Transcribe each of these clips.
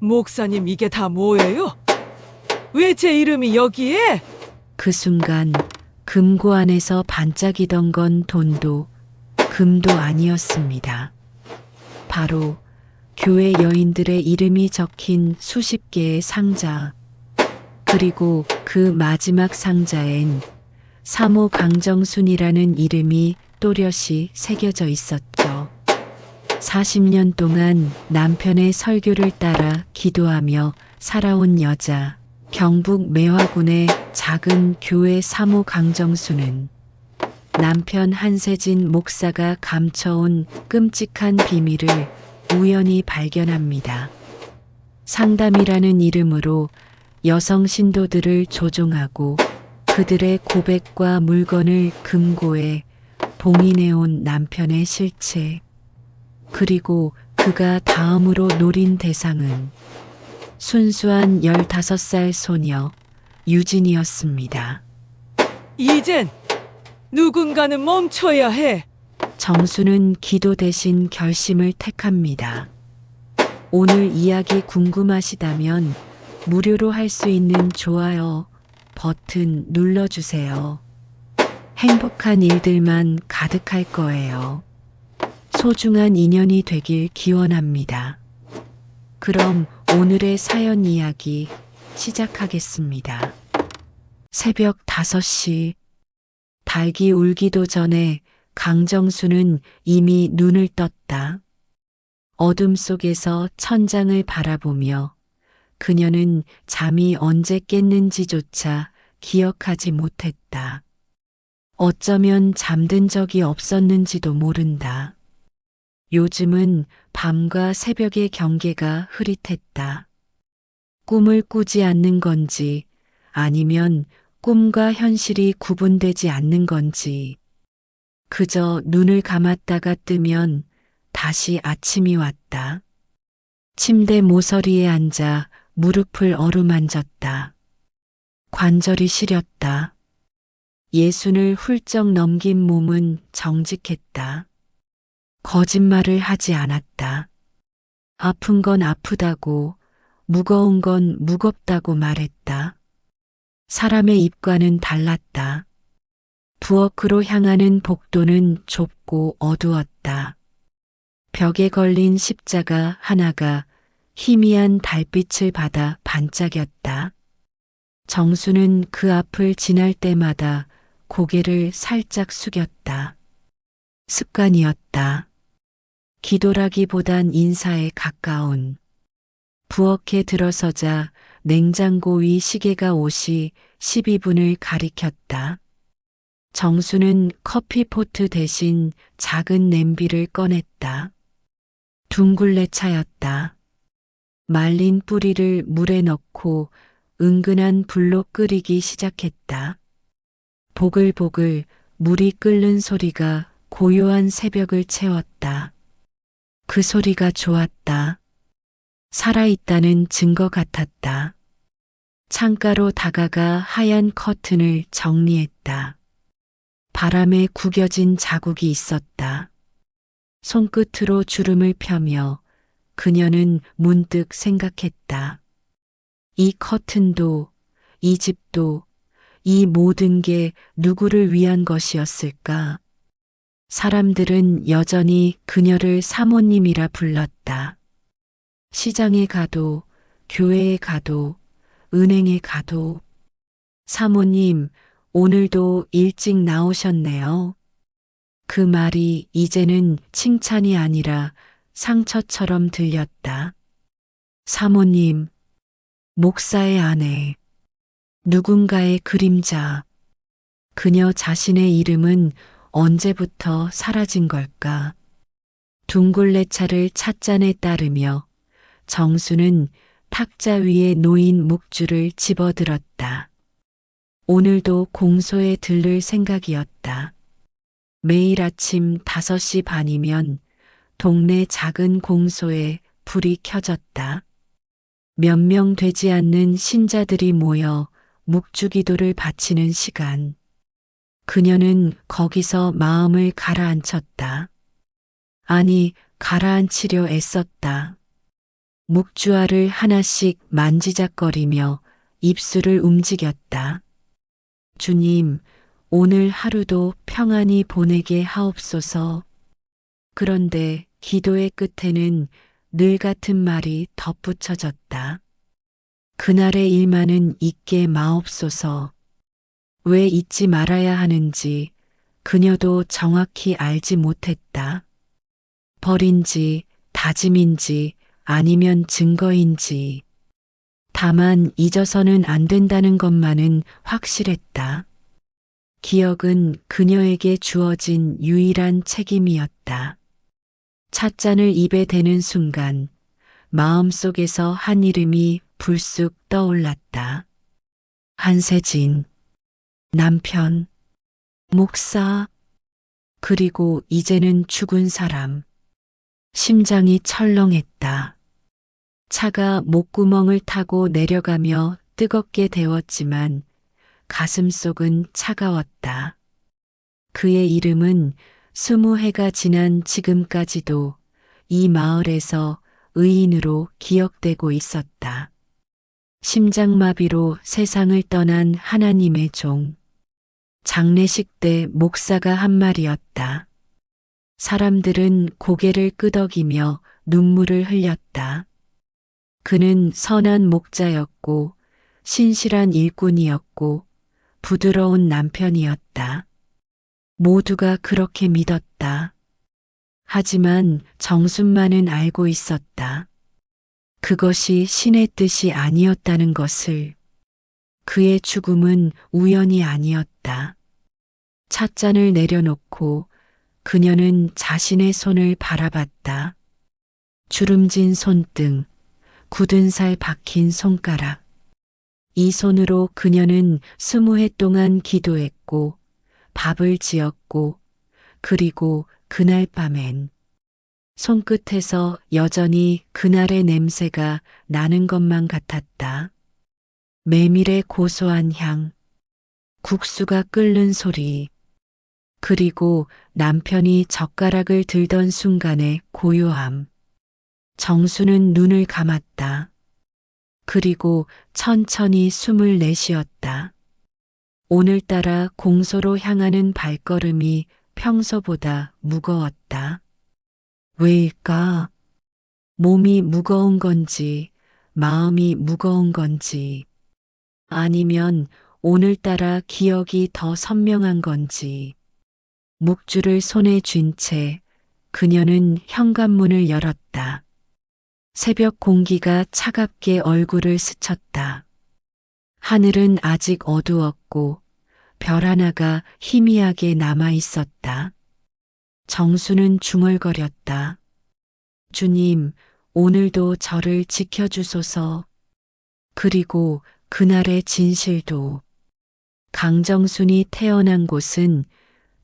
목사님, 이게 다 뭐예요? 왜 제 이름이 여기에? 그 순간 금고 안에서 반짝이던 건 돈도 금도 아니었습니다. 바로 교회 여인들의 이름이 적힌 수십 개의 상자, 그리고 그 마지막 상자엔 사모 강정순이라는 이름이 또렷이 새겨져 있었죠. 40년 동안 남편의 설교를 따라 기도하며 살아온 여자, 경북 매화군의 작은 교회 사모 강정수는 남편 한세진 목사가 감춰온 끔찍한 비밀을 우연히 발견합니다. 상담이라는 이름으로 여성 신도들을 조종하고 그들의 고백과 물건을 금고에 봉인해온 남편의 실체, 그리고 그가 다음으로 노린 대상은 순수한 15살 소녀 유진이었습니다. 이젠 누군가는 멈춰야 해. 정수는 기도 대신 결심을 택합니다. 오늘 이야기 궁금하시다면 무료로 할 수 있는 좋아요 버튼 눌러주세요. 행복한 일들만 가득할 거예요. 소중한 인연이 되길 기원합니다. 그럼 오늘의 사연 이야기 시작하겠습니다. 새벽 5시, 닭이 울기도 전에 강정수는 이미 눈을 떴다. 어둠 속에서 천장을 바라보며 그녀는 잠이 언제 깼는지조차 기억하지 못했다. 어쩌면 잠든 적이 없었는지도 모른다. 요즘은 밤과 새벽의 경계가 흐릿했다. 꿈을 꾸지 않는 건지 아니면 꿈과 현실이 구분되지 않는 건지 그저 눈을 감았다가 뜨면 다시 아침이 왔다. 침대 모서리에 앉아 무릎을 어루만졌다. 관절이 시렸다. 예순을 훌쩍 넘긴 몸은 정직했다. 거짓말을 하지 않았다. 아픈 건 아프다고, 무거운 건 무겁다고 말했다. 사람의 입과는 달랐다. 부엌으로 향하는 복도는 좁고 어두웠다. 벽에 걸린 십자가 하나가 희미한 달빛을 받아 반짝였다. 정수는 그 앞을 지날 때마다 고개를 살짝 숙였다. 습관이었다. 기도라기보단 인사에 가까운. 부엌에 들어서자 냉장고 위 시계가 옷이 12분을 가리켰다. 정수는 커피포트 대신 작은 냄비를 꺼냈다. 둥글레 차였다. 말린 뿌리를 물에 넣고 은근한 불로 끓이기 시작했다. 보글보글 물이 끓는 소리가 고요한 새벽을 채웠다. 그 소리가 좋았다. 살아있다는 증거 같았다. 창가로 다가가 하얀 커튼을 정리했다. 바람에 구겨진 자국이 있었다. 손끝으로 주름을 펴며 그녀는 문득 생각했다. 이 커튼도, 이 집도, 이 모든 게 누구를 위한 것이었을까? 사람들은 여전히 그녀를 사모님이라 불렀다. 시장에 가도, 교회에 가도, 은행에 가도, 사모님, 오늘도 일찍 나오셨네요. 그 말이 이제는 칭찬이 아니라 상처처럼 들렸다. 사모님, 목사의 아내, 누군가의 그림자. 그녀 자신의 이름은 언제부터 사라진 걸까? 둥글레차를 찻잔에 따르며 정수는 탁자 위에 놓인 묵주를 집어들었다. 오늘도 공소에 들를 생각이었다. 매일 아침 5시 반이면 동네 작은 공소에 불이 켜졌다. 몇 명 되지 않는 신자들이 모여 묵주기도를 바치는 시간. 그녀는 거기서 마음을 가라앉혔다. 아니, 가라앉히려 애썼다. 묵주알을 하나씩 만지작거리며 입술을 움직였다. 주님, 오늘 하루도 평안히 보내게 하옵소서. 그런데 기도의 끝에는 늘 같은 말이 덧붙여졌다. 그날의 일만은 잊게 마옵소서. 왜 잊지 말아야 하는지 그녀도 정확히 알지 못했다. 벌인지 다짐인지 아니면 증거인지. 다만 잊어서는 안 된다는 것만은 확실했다. 기억은 그녀에게 주어진 유일한 책임이었다. 찻잔을 입에 대는 순간 마음속에서 한 이름이 불쑥 떠올랐다. 한세진, 남편, 목사, 그리고 이제는 죽은 사람. 심장이 철렁했다. 차가 목구멍을 타고 내려가며 뜨겁게 데웠지만 가슴속은 차가웠다. 그의 이름은 20해가 지난 지금까지도 이 마을에서 의인으로 기억되고 있었다. 심장마비로 세상을 떠난 하나님의 종. 장례식 때 목사가 한 말이었다. 사람들은 고개를 끄덕이며 눈물을 흘렸다. 그는 선한 목자였고 신실한 일꾼이었고 부드러운 남편이었다. 모두가 그렇게 믿었다. 하지만 정순만은 알고 있었다. 그것이 신의 뜻이 아니었다는 것을. 그의 죽음은 우연이 아니었다. 찻잔을 내려놓고 그녀는 자신의 손을 바라봤다. 주름진 손등, 굳은 살 박힌 손가락. 이 손으로 그녀는 20해 동안 기도했고 밥을 지었고 그리고 그날 밤엔 손끝에서 여전히 그날의 냄새가 나는 것만 같았다. 메밀의 고소한 향, 국수가 끓는 소리, 그리고 남편이 젓가락을 들던 순간의 고요함. 정수는 눈을 감았다. 그리고 천천히 숨을 내쉬었다. 오늘따라 공소로 향하는 발걸음이 평소보다 무거웠다. 왜일까? 몸이 무거운 건지, 마음이 무거운 건지, 아니면 오늘따라 기억이 더 선명한 건지. 묵주를 손에 쥔 채 그녀는 현관문을 열었다. 새벽 공기가 차갑게 얼굴을 스쳤다. 하늘은 아직 어두웠고 별 하나가 희미하게 남아 있었다. 정수는 중얼거렸다. 주님, 오늘도 저를 지켜주소서. 그리고 그날의 진실도. 강정순이 태어난 곳은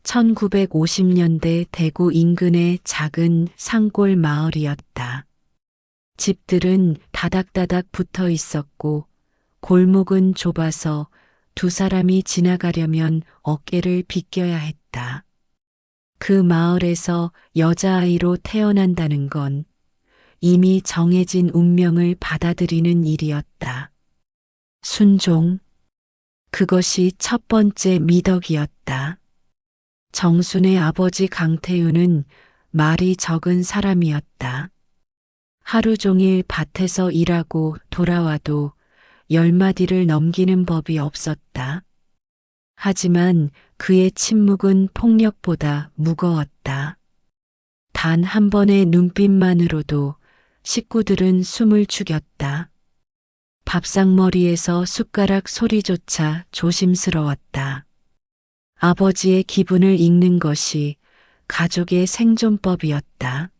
1950년대 대구 인근의 작은 산골 마을이었다. 집들은 다닥다닥 붙어 있었고 골목은 좁아서 두 사람이 지나가려면 어깨를 비껴야 했다. 그 마을에서 여자아이로 태어난다는 건 이미 정해진 운명을 받아들이는 일이었다. 순종. 그것이 첫 번째 미덕이었다. 정순의 아버지 강태윤은 말이 적은 사람이었다. 하루 종일 밭에서 일하고 돌아와도 10마디를 넘기는 법이 없었다. 하지만 그의 침묵은 폭력보다 무거웠다. 단 한 번의 눈빛만으로도 식구들은 숨을 죽였다. 밥상머리에서 숟가락 소리조차 조심스러웠다. 아버지의 기분을 읽는 것이 가족의 생존법이었다.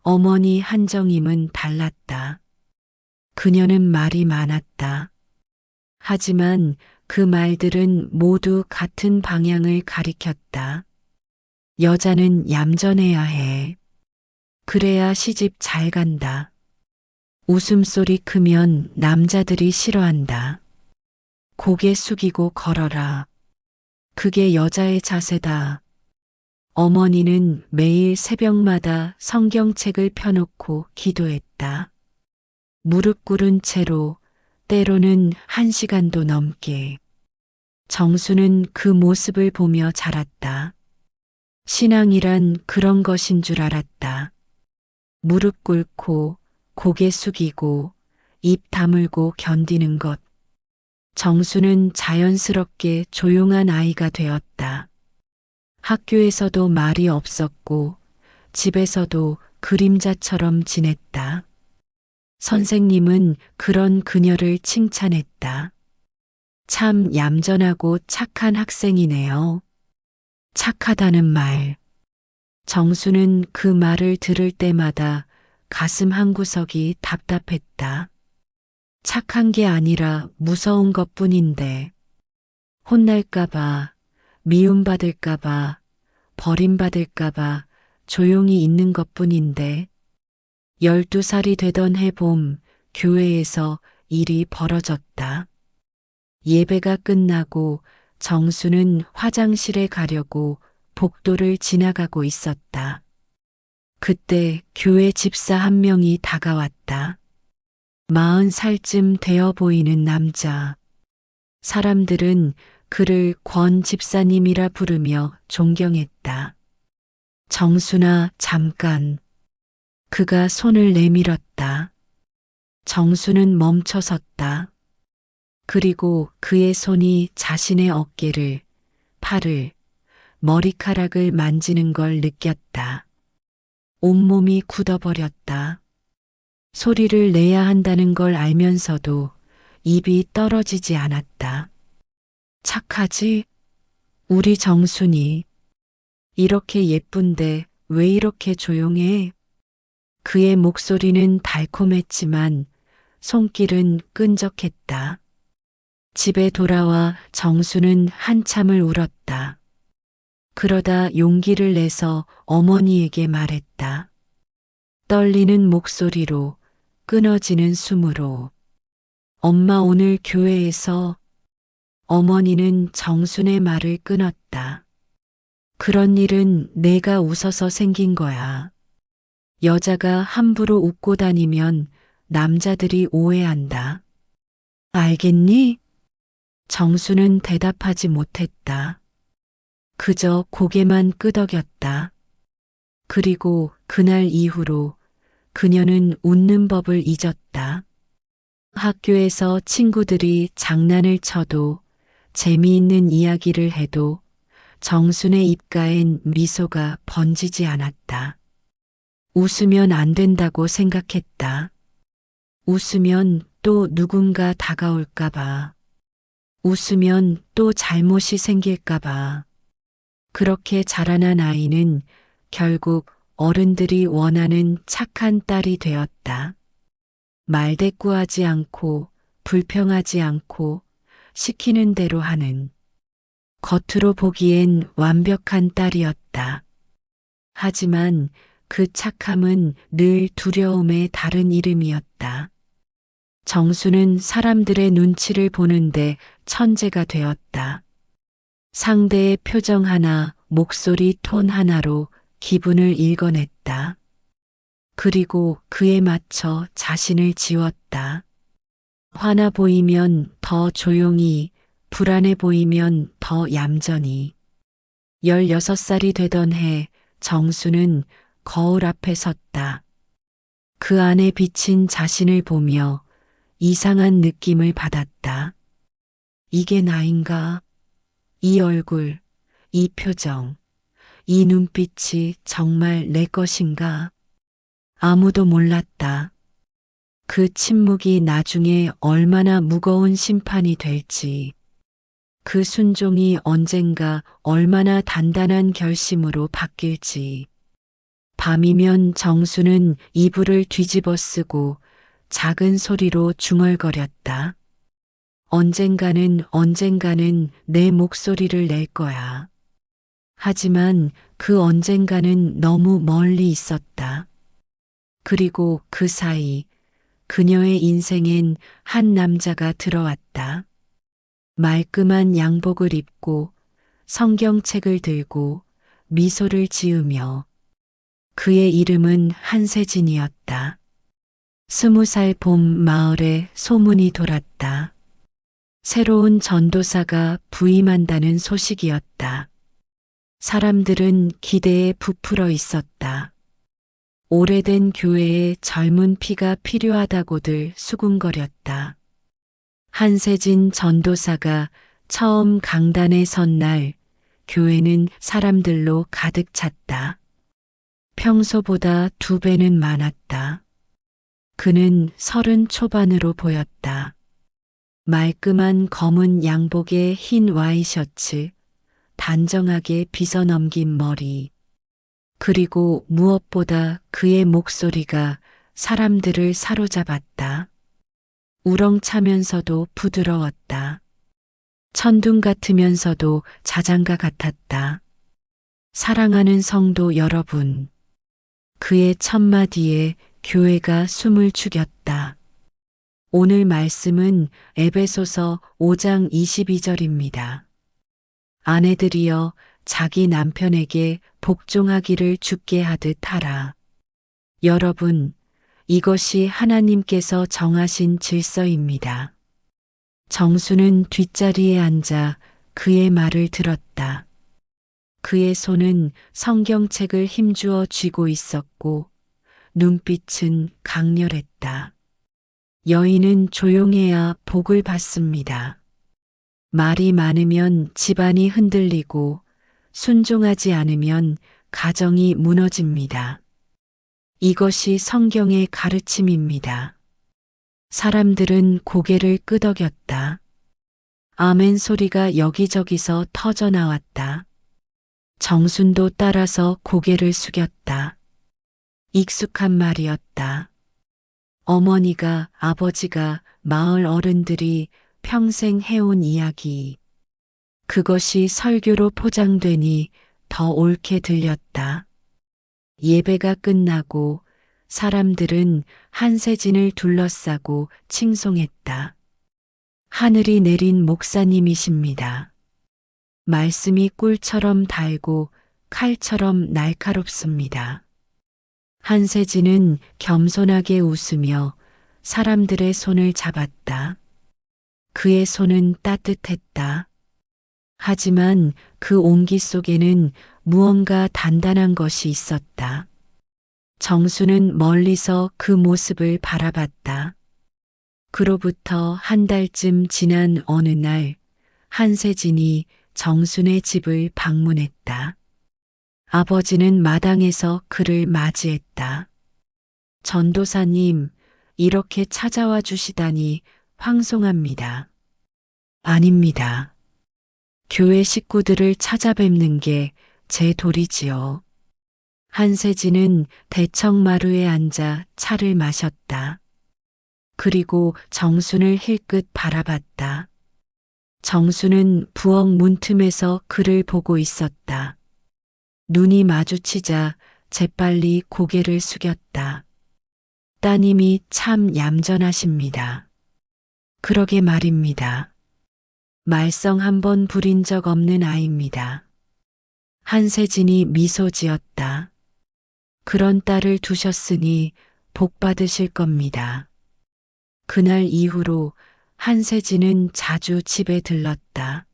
어머니 한정임은 달랐다. 그녀는 말이 많았다. 하지만 그 말들은 모두 같은 방향을 가리켰다. 여자는 얌전해야 해. 그래야 시집 잘 간다. 웃음소리 크면 남자들이 싫어한다. 고개 숙이고 걸어라. 그게 여자의 자세다. 어머니는 매일 새벽마다 성경책을 펴놓고 기도했다. 무릎 꿇은 채로 때로는 1시간도 넘게. 정수는 그 모습을 보며 자랐다. 신앙이란 그런 것인 줄 알았다. 무릎 꿇고 고개 숙이고 입 다물고 견디는 것. 정수는 자연스럽게 조용한 아이가 되었다. 학교에서도 말이 없었고 집에서도 그림자처럼 지냈다. 선생님은 그런 그녀를 칭찬했다. 참 얌전하고 착한 학생이네요. 착하다는 말. 정수는 그 말을 들을 때마다 가슴 한구석이 답답했다. 착한 게 아니라 무서운 것뿐인데 혼날까봐, 미움받을까봐, 버림받을까봐 조용히 있는 것뿐인데 12살이 되던 해 봄 교회에서 일이 벌어졌다. 예배가 끝나고 정수는 화장실에 가려고 복도를 지나가고 있었다. 그때 교회 집사 한 명이 다가왔다. 40살쯤 되어 보이는 남자. 사람들은 그를 권 집사님이라 부르며 존경했다. 정수나 잠깐. 그가 손을 내밀었다. 정수는 멈춰섰다. 그리고 그의 손이 자신의 어깨를, 팔을, 머리카락을 만지는 걸 느꼈다. 온몸이 굳어버렸다. 소리를 내야 한다는 걸 알면서도 입이 떨어지지 않았다. 착하지? 우리 정순이. 이렇게 예쁜데 왜 이렇게 조용해? 그의 목소리는 달콤했지만 손길은 끈적했다. 집에 돌아와 정수는 한참을 울었다. 그러다 용기를 내서 어머니에게 말했다. 떨리는 목소리로, 끊어지는 숨으로. 엄마 오늘 교회에서. 어머니는 정순의 말을 끊었다. 그런 일은 내가 웃어서 생긴 거야. 여자가 함부로 웃고 다니면 남자들이 오해한다. 알겠니? 정수는 대답하지 못했다. 그저 고개만 끄덕였다. 그리고 그날 이후로 그녀는 웃는 법을 잊었다. 학교에서 친구들이 장난을 쳐도 재미있는 이야기를 해도 정순의 입가엔 미소가 번지지 않았다. 웃으면 안 된다고 생각했다. 웃으면 또 누군가 다가올까봐. 웃으면 또 잘못이 생길까봐. 그렇게 자라난 아이는 결국 어른들이 원하는 착한 딸이 되었다. 말대꾸하지 않고 불평하지 않고 시키는 대로 하는. 겉으로 보기엔 완벽한 딸이었다. 하지만 그 착함은 늘 두려움의 다른 이름이었다. 정수는 사람들의 눈치를 보는데 천재가 되었다. 상대의 표정 하나, 목소리 톤 하나로 기분을 읽어냈다. 그리고 그에 맞춰 자신을 지웠다. 화나 보이면 더 조용히, 불안해 보이면 더 얌전히. 16살이 되던 해 정수는 거울 앞에 섰다. 그 안에 비친 자신을 보며 이상한 느낌을 받았다. 이게 나인가? 이 얼굴, 이 표정, 이 눈빛이 정말 내 것인가? 아무도 몰랐다. 그 침묵이 나중에 얼마나 무거운 심판이 될지, 그 순종이 언젠가 얼마나 단단한 결심으로 바뀔지. 밤이면 정수는 이불을 뒤집어 쓰고 작은 소리로 중얼거렸다. 언젠가는 내 목소리를 낼 거야. 하지만 그 언젠가는 너무 멀리 있었다. 그리고 그 사이 그녀의 인생엔 한 남자가 들어왔다. 말끔한 양복을 입고 성경책을 들고 미소를 지으며. 그의 이름은 한세진이었다. 20살 봄 마을에 소문이 돌았다. 새로운 전도사가 부임한다는 소식이었다. 사람들은 기대에 부풀어 있었다. 오래된 교회에 젊은 피가 필요하다고들 수군거렸다. 한세진 전도사가 처음 강단에 선 날 교회는 사람들로 가득 찼다. 평소보다 2배는 많았다. 그는 30 초반으로 보였다. 말끔한 검은 양복에 흰 와이셔츠, 단정하게 빗어넘긴 머리, 그리고 무엇보다 그의 목소리가 사람들을 사로잡았다. 우렁차면서도 부드러웠다. 천둥 같으면서도 자장가 같았다. 사랑하는 성도 여러분. 그의 첫마디에 교회가 숨을 죽였다. 오늘 말씀은 에베소서 5장 22절입니다. 아내들이여 자기 남편에게 복종하기를 주께 하듯 하라. 여러분, 이것이 하나님께서 정하신 질서입니다. 정수는 뒷자리에 앉아 그의 말을 들었다. 그의 손은 성경책을 힘주어 쥐고 있었고 눈빛은 강렬했다. 여인은 조용해야 복을 받습니다. 말이 많으면 집안이 흔들리고 순종하지 않으면 가정이 무너집니다. 이것이 성경의 가르침입니다. 사람들은 고개를 끄덕였다. 아멘 소리가 여기저기서 터져 나왔다. 정순도 따라서 고개를 숙였다. 익숙한 말이었다. 어머니가, 아버지가, 마을 어른들이 평생 해온 이야기. 그것이 설교로 포장되니 더 옳게 들렸다. 예배가 끝나고 사람들은 한세진을 둘러싸고 칭송했다. 하늘이 내린 목사님이십니다. 말씀이 꿀처럼 달고 칼처럼 날카롭습니다. 한세진은 겸손하게 웃으며 사람들의 손을 잡았다. 그의 손은 따뜻했다. 하지만 그 온기 속에는 무언가 단단한 것이 있었다. 정수는 멀리서 그 모습을 바라봤다. 그로부터 한 달쯤 지난 어느 날 한세진이 정순의 집을 방문했다. 아버지는 마당에서 그를 맞이했다. 전도사님, 이렇게 찾아와 주시다니 황송합니다. 아닙니다. 교회 식구들을 찾아뵙는 게 제 도리지요. 한세진은 대청마루에 앉아 차를 마셨다. 그리고 정순을 힐끗 바라봤다. 정순은 부엌 문틈에서 그를 보고 있었다. 눈이 마주치자 재빨리 고개를 숙였다. 따님이 참 얌전하십니다. 그러게 말입니다. 말썽 한 번 부린 적 없는 아이입니다. 한세진이 미소 지었다. 그런 딸을 두셨으니 복 받으실 겁니다. 그날 이후로 한세진은 자주 집에 들렀다.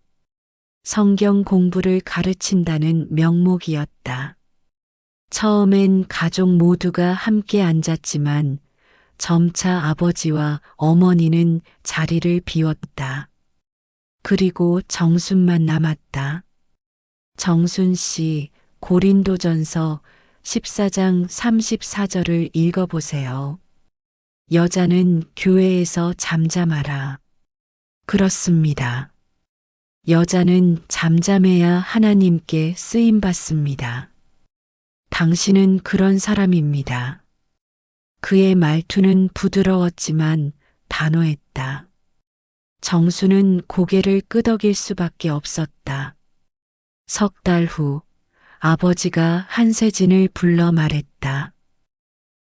성경 공부를 가르친다는 명목이었다. 처음엔 가족 모두가 함께 앉았지만 점차 아버지와 어머니는 자리를 비웠다. 그리고 정순만 남았다. 정순 씨, 고린도전서 14장 34절을 읽어보세요. 여자는 교회에서 잠잠하라. 그렇습니다. 여자는 잠잠해야 하나님께 쓰임받습니다. 당신은 그런 사람입니다. 그의 말투는 부드러웠지만 단호했다. 정수는 고개를 끄덕일 수밖에 없었다. 석 달 후 아버지가 한세진을 불러 말했다.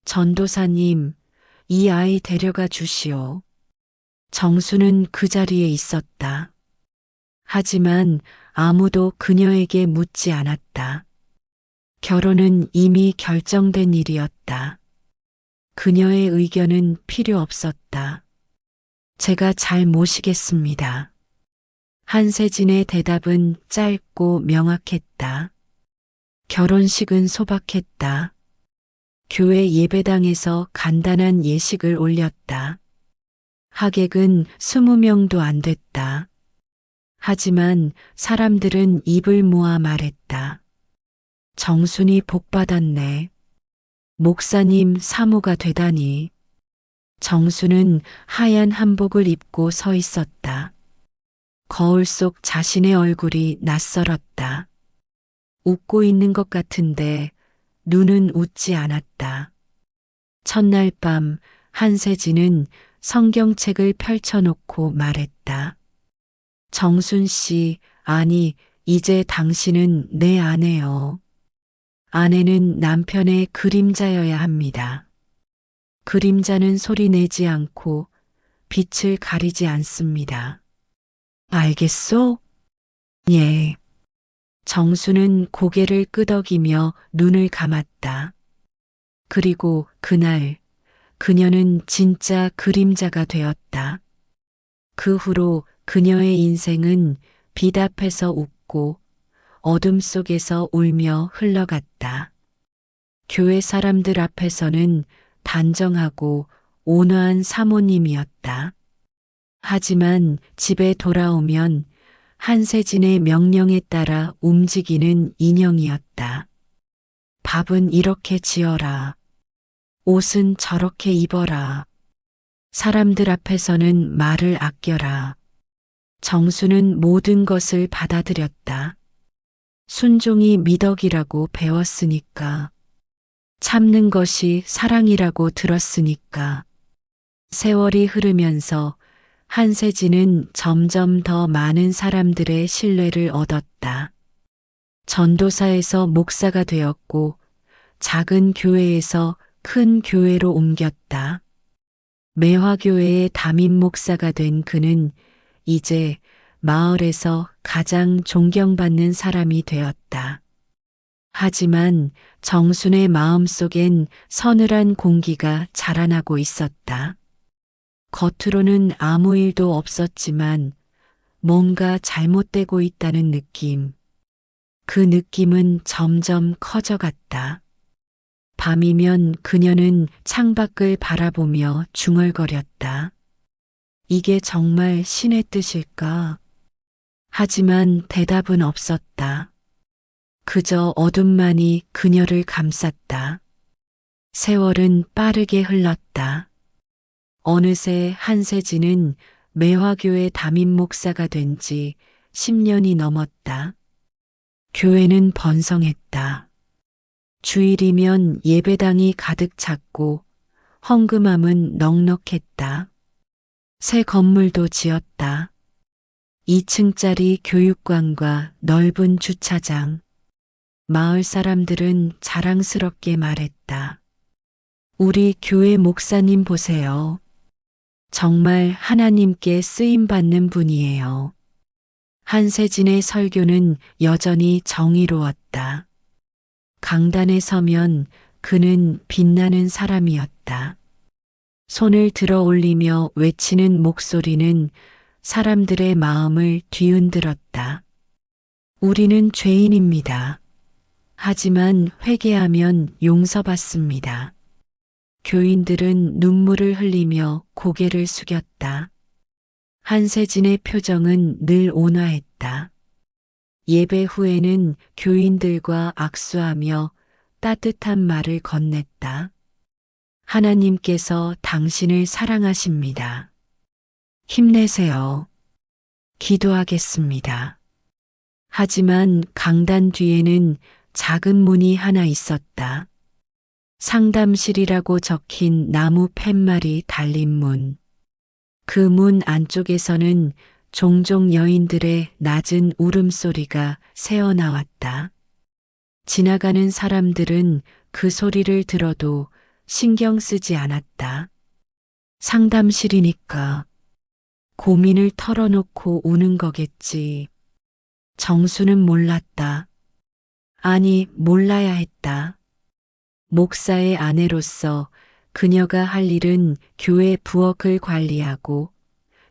전도사님, 이 아이 데려가 주시오. 정수는 그 자리에 있었다. 하지만 아무도 그녀에게 묻지 않았다. 결혼은 이미 결정된 일이었다. 그녀의 의견은 필요 없었다. 제가 잘 모시겠습니다. 한세진의 대답은 짧고 명확했다. 결혼식은 소박했다. 교회 예배당에서 간단한 예식을 올렸다. 하객은 20명도 안 됐다. 하지만 사람들은 입을 모아 말했다. 정순이 복받았네. 목사님 사모가 되다니. 정수는 하얀 한복을 입고 서 있었다. 거울 속 자신의 얼굴이 낯설었다. 웃고 있는 것 같은데 눈은 웃지 않았다. 첫날 밤 한세진은 성경책을 펼쳐놓고 말했다. 정순 씨, 아니, 이제 당신은 내 아내요. 아내는 남편의 그림자여야 합니다. 그림자는 소리 내지 않고 빛을 가리지 않습니다. 알겠소? 예. 정수는 고개를 끄덕이며 눈을 감았다. 그리고 그날 그녀는 진짜 그림자가 되었다. 그 후로 그녀의 인생은 빛 앞에서 웃고 어둠 속에서 울며 흘러갔다. 교회 사람들 앞에서는 단정하고 온화한 사모님이었다. 하지만 집에 돌아오면 한세진의 명령에 따라 움직이는 인형이었다. 밥은 이렇게 지어라. 옷은 저렇게 입어라. 사람들 앞에서는 말을 아껴라. 정수는 모든 것을 받아들였다. 순종이 미덕이라고 배웠으니까. 참는 것이 사랑이라고 들었으니까. 세월이 흐르면서 한세진은 점점 더 많은 사람들의 신뢰를 얻었다. 전도사에서 목사가 되었고 작은 교회에서 큰 교회로 옮겼다. 매화교회의 담임 목사가 된 그는 이제 마을에서 가장 존경받는 사람이 되었다. 하지만 정순의 마음속엔 서늘한 공기가 자라나고 있었다. 겉으로는 아무 일도 없었지만 뭔가 잘못되고 있다는 느낌. 그 느낌은 점점 커져갔다. 밤이면 그녀는 창밖을 바라보며 중얼거렸다. 이게 정말 신의 뜻일까? 하지만 대답은 없었다. 그저 어둠만이 그녀를 감쌌다. 세월은 빠르게 흘렀다. 어느새 한세진은 매화교회 담임 목사가 된 지 10년이 넘었다. 교회는 번성했다. 주일이면 예배당이 가득 찼고 헌금함은 넉넉했다. 새 건물도 지었다. 2층짜리 교육관과 넓은 주차장. 마을 사람들은 자랑스럽게 말했다. 우리 교회 목사님 보세요. 정말 하나님께 쓰임받는 분이에요. 한세진의 설교는 여전히 정의로웠다. 강단에 서면 그는 빛나는 사람이었다. 손을 들어 올리며 외치는 목소리는 사람들의 마음을 뒤흔들었다. 우리는 죄인입니다. 하지만 회개하면 용서받습니다. 교인들은 눈물을 흘리며 고개를 숙였다. 한세진의 표정은 늘 온화했다. 예배 후에는 교인들과 악수하며 따뜻한 말을 건넸다. 하나님께서 당신을 사랑하십니다. 힘내세요. 기도하겠습니다. 하지만 강단 뒤에는 작은 문이 하나 있었다. 상담실이라고 적힌 나무 팻말이 달린 문. 그 문 안쪽에서는 종종 여인들의 낮은 울음소리가 새어나왔다. 지나가는 사람들은 그 소리를 들어도 신경 쓰지 않았다. 상담실이니까 고민을 털어놓고 우는 거겠지. 정수는 몰랐다. 아니, 몰라야 했다. 목사의 아내로서 그녀가 할 일은 교회 부엌을 관리하고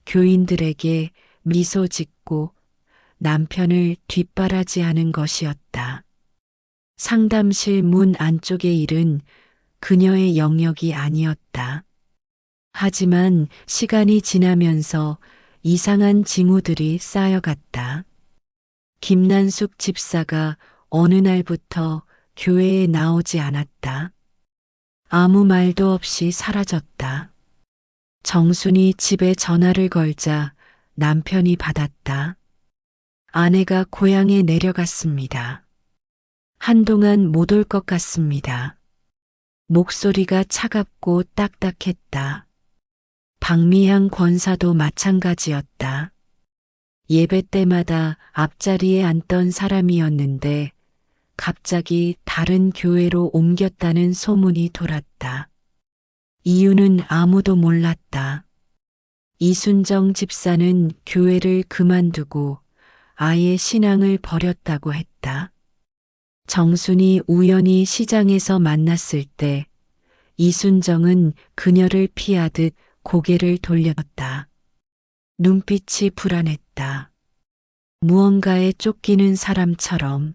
교인들에게 미소 짓고 남편을 뒷바라지하는 것이었다. 상담실 문 안쪽의 일은 그녀의 영역이 아니었다. 하지만 시간이 지나면서 이상한 징후들이 쌓여갔다. 김난숙 집사가 어느 날부터 교회에 나오지 않았다. 아무 말도 없이 사라졌다. 정순이 집에 전화를 걸자 남편이 받았다. 아내가 고향에 내려갔습니다. 한동안 못 올 것 같습니다. 목소리가 차갑고 딱딱했다. 박미향 권사도 마찬가지였다. 예배 때마다 앞자리에 앉던 사람이었는데 갑자기 다른 교회로 옮겼다는 소문이 돌았다. 이유는 아무도 몰랐다. 이순정 집사는 교회를 그만두고 아예 신앙을 버렸다고 했다. 정순이 우연히 시장에서 만났을 때 이순정은 그녀를 피하듯 고개를 돌렸다. 눈빛이 불안했다. 무언가에 쫓기는 사람처럼.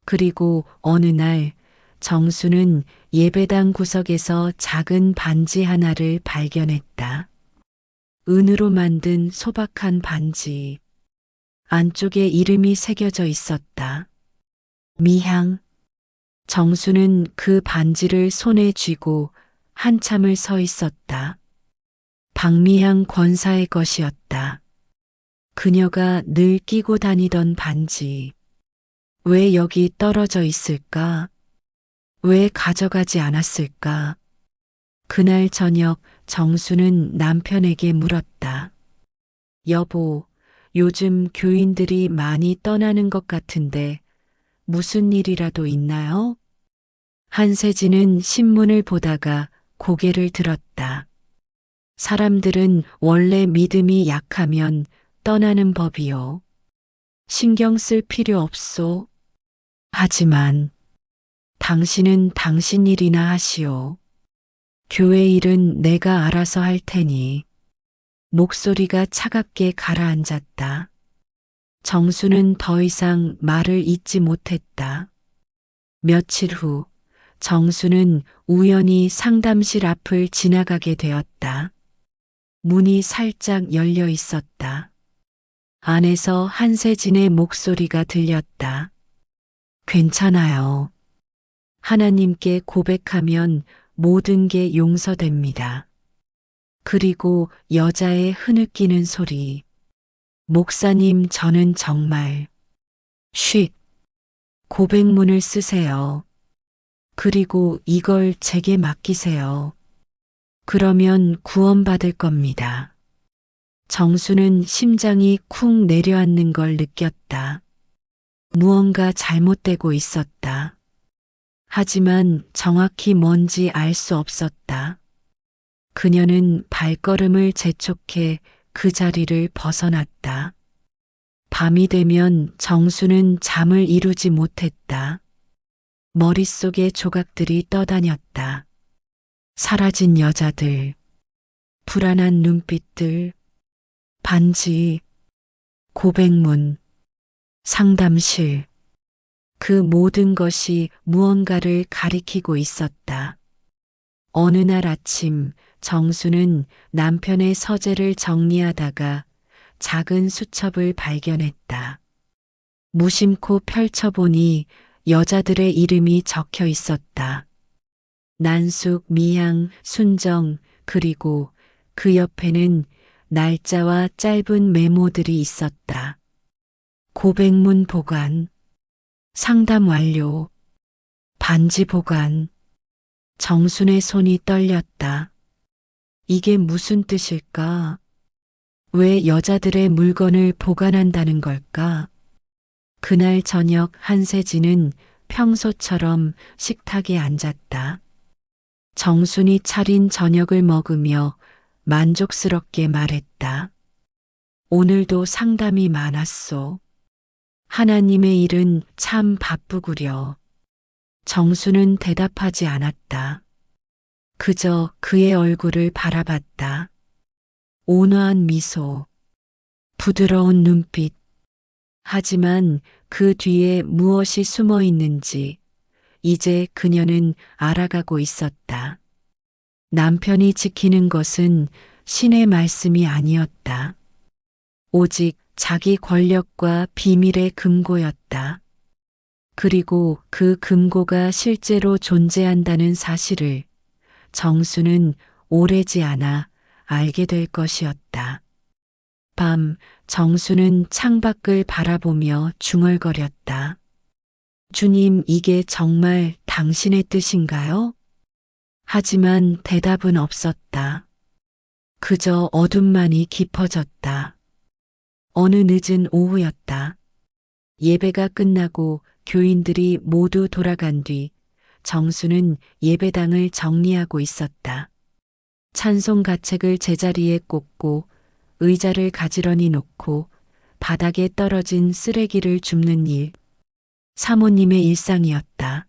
그리고 어느 날 정수는 예배당 구석에서 작은 반지 하나를 발견했다. 은으로 만든 소박한 반지. 안쪽에 이름이 새겨져 있었다. 미향. 정수는 그 반지를 손에 쥐고 한참을 서 있었다. 박미향 권사의 것이었다. 그녀가 늘 끼고 다니던 반지. 왜 여기 떨어져 있을까? 왜 가져가지 않았을까? 그날 저녁 정수는 남편에게 물었다. 여보, 요즘 교인들이 많이 떠나는 것 같은데 무슨 일이라도 있나요? 한세진은 신문을 보다가 고개를 들었다. 사람들은 원래 믿음이 약하면 떠나는 법이요. 신경 쓸 필요 없소. 하지만 당신은 당신 일이나 하시오. 교회 일은 내가 알아서 할 테니. 목소리가 차갑게 가라앉았다. 정수는 더 이상 말을 잇지 못했다. 며칠 후 정수는 우연히 상담실 앞을 지나가게 되었다. 문이 살짝 열려 있었다. 안에서 한세진의 목소리가 들렸다. 괜찮아요. 하나님께 고백하면 모든 게 용서됩니다. 그리고 여자의 흐느끼는 소리. 목사님, 저는 정말 쉿. 고백문을 쓰세요. 그리고 이걸 제게 맡기세요. 그러면 구원받을 겁니다. 정수는 심장이 쿵 내려앉는 걸 느꼈다. 무언가 잘못되고 있었다. 하지만 정확히 뭔지 알 수 없었다. 그녀는 발걸음을 재촉해 그 자리를 벗어났다. 밤이 되면 정수는 잠을 이루지 못했다. 머릿속에 조각들이 떠다녔다. 사라진 여자들, 불안한 눈빛들, 반지, 고백문, 상담실. 그 모든 것이 무언가를 가리키고 있었다. 어느 날 아침 정수는 남편의 서재를 정리하다가 작은 수첩을 발견했다. 무심코 펼쳐보니 여자들의 이름이 적혀 있었다. 난숙, 미향, 순정, 그리고 그 옆에는 날짜와 짧은 메모들이 있었다. 고백문 보관, 상담 완료, 반지 보관. 정순의 손이 떨렸다. 이게 무슨 뜻일까? 왜 여자들의 물건을 보관한다는 걸까? 그날 저녁 한세진은 평소처럼 식탁에 앉았다. 정순이 차린 저녁을 먹으며 만족스럽게 말했다. 오늘도 상담이 많았소. 하나님의 일은 참 바쁘구려. 정수는 대답하지 않았다. 그저 그의 얼굴을 바라봤다. 온화한 미소, 부드러운 눈빛. 하지만 그 뒤에 무엇이 숨어 있는지 이제 그녀는 알아가고 있었다. 남편이 지키는 것은 신의 말씀이 아니었다. 오직 자기 권력과 비밀의 금고였다. 그리고 그 금고가 실제로 존재한다는 사실을 정수는 오래지 않아 알게 될 것이었다. 밤, 정수는 창밖을 바라보며 중얼거렸다. 주님, 이게 정말 당신의 뜻인가요? 하지만 대답은 없었다. 그저 어둠만이 깊어졌다. 어느 늦은 오후였다. 예배가 끝나고 교인들이 모두 돌아간 뒤 정수는 예배당을 정리하고 있었다. 찬송 가책을 제자리에 꽂고 의자를 가지런히 놓고 바닥에 떨어진 쓰레기를 줍는 일. 사모님의 일상이었다.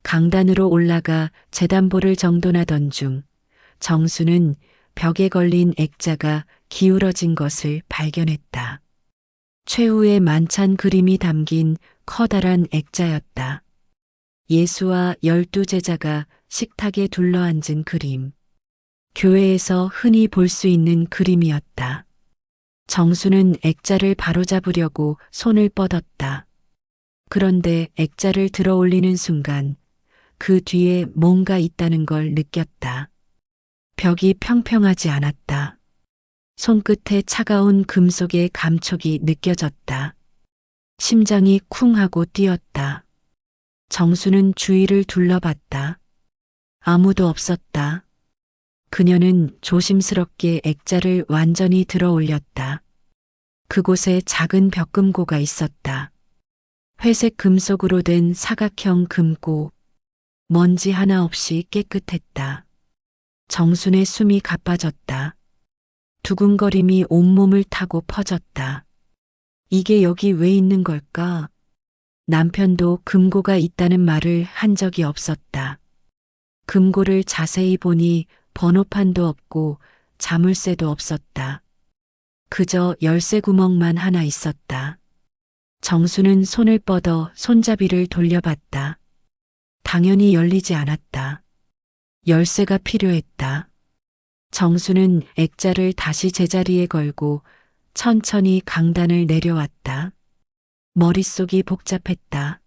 강단으로 올라가 재단보를 정돈하던 중 정수는 벽에 걸린 액자가 기울어진 것을 발견했다. 최후의 만찬 그림이 담긴 커다란 액자였다. 예수와 12제자가 식탁에 둘러앉은 그림. 교회에서 흔히 볼 수 있는 그림이었다. 정수는 액자를 바로잡으려고 손을 뻗었다. 그런데 액자를 들어 올리는 순간 그 뒤에 뭔가 있다는 걸 느꼈다. 벽이 평평하지 않았다. 손끝에 차가운 금속의 감촉이 느껴졌다. 심장이 쿵 하고 뛰었다. 정수는 주위를 둘러봤다. 아무도 없었다. 그녀는 조심스럽게 액자를 완전히 들어 올렸다. 그곳에 작은 벽금고가 있었다. 회색 금속으로 된 사각형 금고. 먼지 하나 없이 깨끗했다. 정순의 숨이 가빠졌다. 두근거림이 온몸을 타고 퍼졌다. 이게 여기 왜 있는 걸까? 남편도 금고가 있다는 말을 한 적이 없었다. 금고를 자세히 보니 번호판도 없고 자물쇠도 없었다. 그저 열쇠 구멍만 하나 있었다. 정수는 손을 뻗어 손잡이를 돌려봤다. 당연히 열리지 않았다. 열쇠가 필요했다. 정수는 액자를 다시 제자리에 걸고 천천히 강단을 내려왔다. 머릿속이 복잡했다.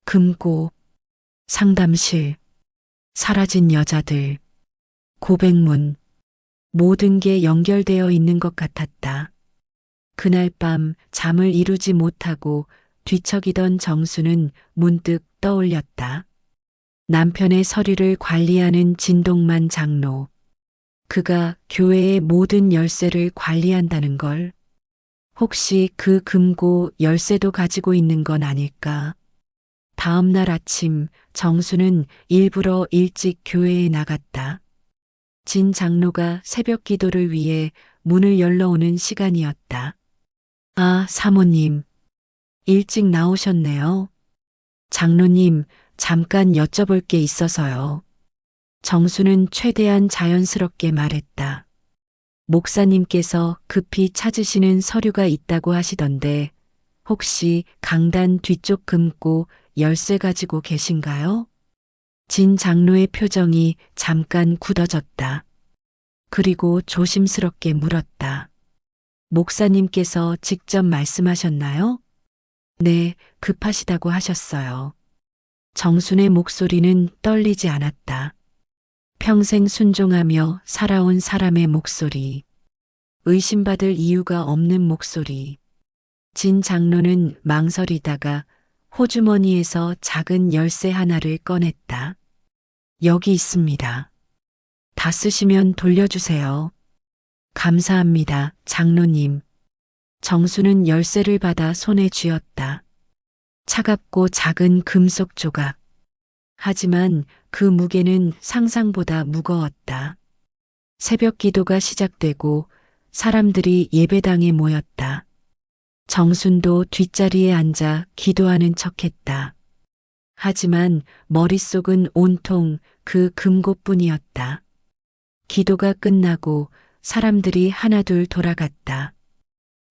금고, 상담실, 사라진 여자들, 고백문, 모든 게 연결되어 있는 것 같았다. 그날 밤 잠을 이루지 못하고 뒤척이던 정수는 문득 떠올렸다. 남편의 서류를 관리하는 진동만 장로. 그가 교회의 모든 열쇠를 관리한다는 걸. 혹시 그 금고 열쇠도 가지고 있는 건 아닐까? 다음 날 아침 정수는 일부러 일찍 교회에 나갔다. 진 장로가 새벽 기도를 위해 문을 열러오는 시간이었다. 아, 사모님. 일찍 나오셨네요. 장로님, 잠깐 여쭤볼 게 있어서요. 정수는 최대한 자연스럽게 말했다. 목사님께서 급히 찾으시는 서류가 있다고 하시던데 혹시 강단 뒤쪽 금고 열쇠 가지고 계신가요? 진 장로의 표정이 잠깐 굳어졌다. 그리고 조심스럽게 물었다. 목사님께서 직접 말씀하셨나요? 네, 급하시다고 하셨어요. 정순의 목소리는 떨리지 않았다. 평생 순종하며 살아온 사람의 목소리. 의심받을 이유가 없는 목소리. 진 장로는 망설이다가 호주머니에서 작은 열쇠 하나를 꺼냈다. 여기 있습니다. 다 쓰시면 돌려주세요. 감사합니다, 장로님. 정수는 열쇠를 받아 손에 쥐었다. 차갑고 작은 금속 조각. 하지만 그 무게는 상상보다 무거웠다. 새벽 기도가 시작되고 사람들이 예배당에 모였다. 정순도 뒷자리에 앉아 기도하는 척했다. 하지만 머릿속은 온통 그 금고뿐이었다. 기도가 끝나고 사람들이 하나둘 돌아갔다.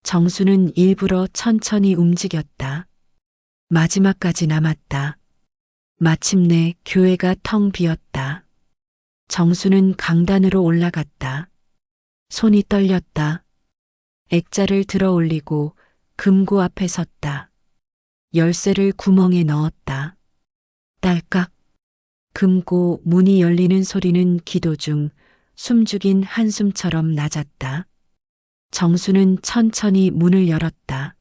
정수는 일부러 천천히 움직였다. 마지막까지 남았다. 마침내 교회가 텅 비었다. 정수는 강단으로 올라갔다. 손이 떨렸다. 액자를 들어 올리고 금고 앞에 섰다. 열쇠를 구멍에 넣었다. 딸깍. 금고 문이 열리는 소리는 기도 중 숨죽인 한숨처럼 낮았다. 정수는 천천히 문을 열었다.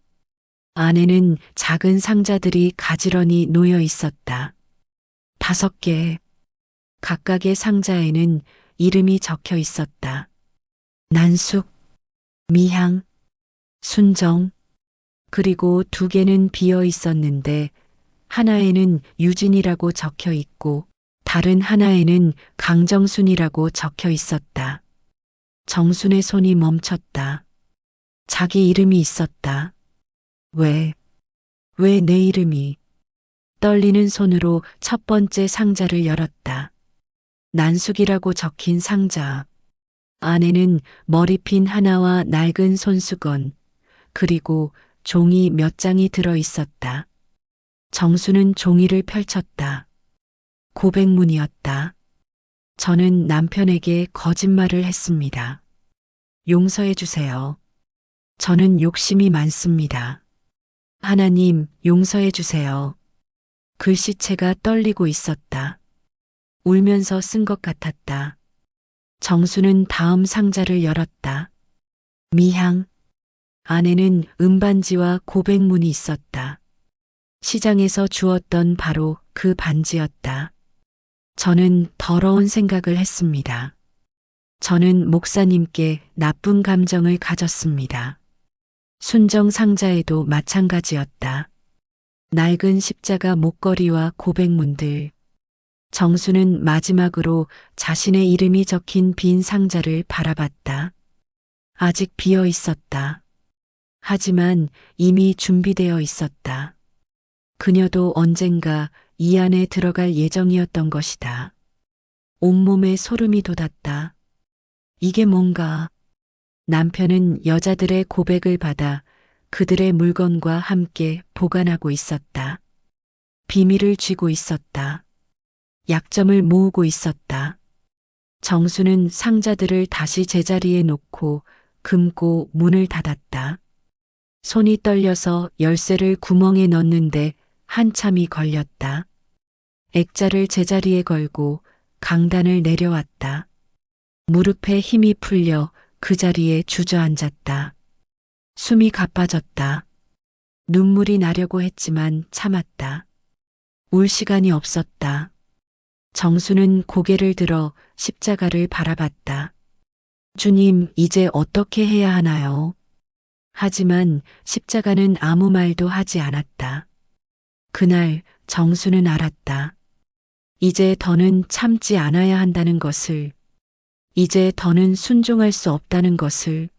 안에는 작은 상자들이 가지런히 놓여 있었다. 5개. 각각의 상자에는 이름이 적혀 있었다. 난숙, 미향, 순정, 그리고 2개는 비어 있었는데 하나에는 유진이라고 적혀 있고 다른 하나에는 강정순이라고 적혀 있었다. 정순의 손이 멈췄다. 자기 이름이 있었다. 왜 내 이름이? 떨리는 손으로 첫 번째 상자를 열었다. 난숙이라고 적힌 상자. 안에는 머리핀 하나와 낡은 손수건, 그리고 종이 몇 장이 들어 있었다. 정수는 종이를 펼쳤다. 고백문이었다. 저는 남편에게 거짓말을 했습니다. 용서해 주세요. 저는 욕심이 많습니다. 하나님, 용서해 주세요. 글씨체가 떨리고 있었다. 울면서 쓴 것 같았다. 정수는 다음 상자를 열었다. 미향. 안에는 은반지와 고백문이 있었다. 시장에서 주었던 바로 그 반지였다. 저는 더러운 생각을 했습니다. 저는 목사님께 나쁜 감정을 가졌습니다. 순정 상자에도 마찬가지였다. 낡은 십자가 목걸이와 고백문들. 정수는 마지막으로 자신의 이름이 적힌 빈 상자를 바라봤다. 아직 비어 있었다. 하지만 이미 준비되어 있었다. 그녀도 언젠가 이 안에 들어갈 예정이었던 것이다. 온몸에 소름이 돋았다. 이게 뭔가? 남편은 여자들의 고백을 받아 그들의 물건과 함께 보관하고 있었다. 비밀을 쥐고 있었다. 약점을 모으고 있었다. 정수는 상자들을 다시 제자리에 놓고 금고 문을 닫았다. 손이 떨려서 열쇠를 구멍에 넣는데 한참이 걸렸다. 액자를 제자리에 걸고 강단을 내려왔다. 무릎에 힘이 풀려 그 자리에 주저앉았다. 숨이 가빠졌다. 눈물이 나려고 했지만 참았다. 울 시간이 없었다. 정수는 고개를 들어 십자가를 바라봤다. 주님, 이제 어떻게 해야 하나요? 하지만 십자가는 아무 말도 하지 않았다. 그날 정수는 알았다. 이제 더는 참지 않아야 한다는 것을, 이제 더는 순종할 수 없다는 것을,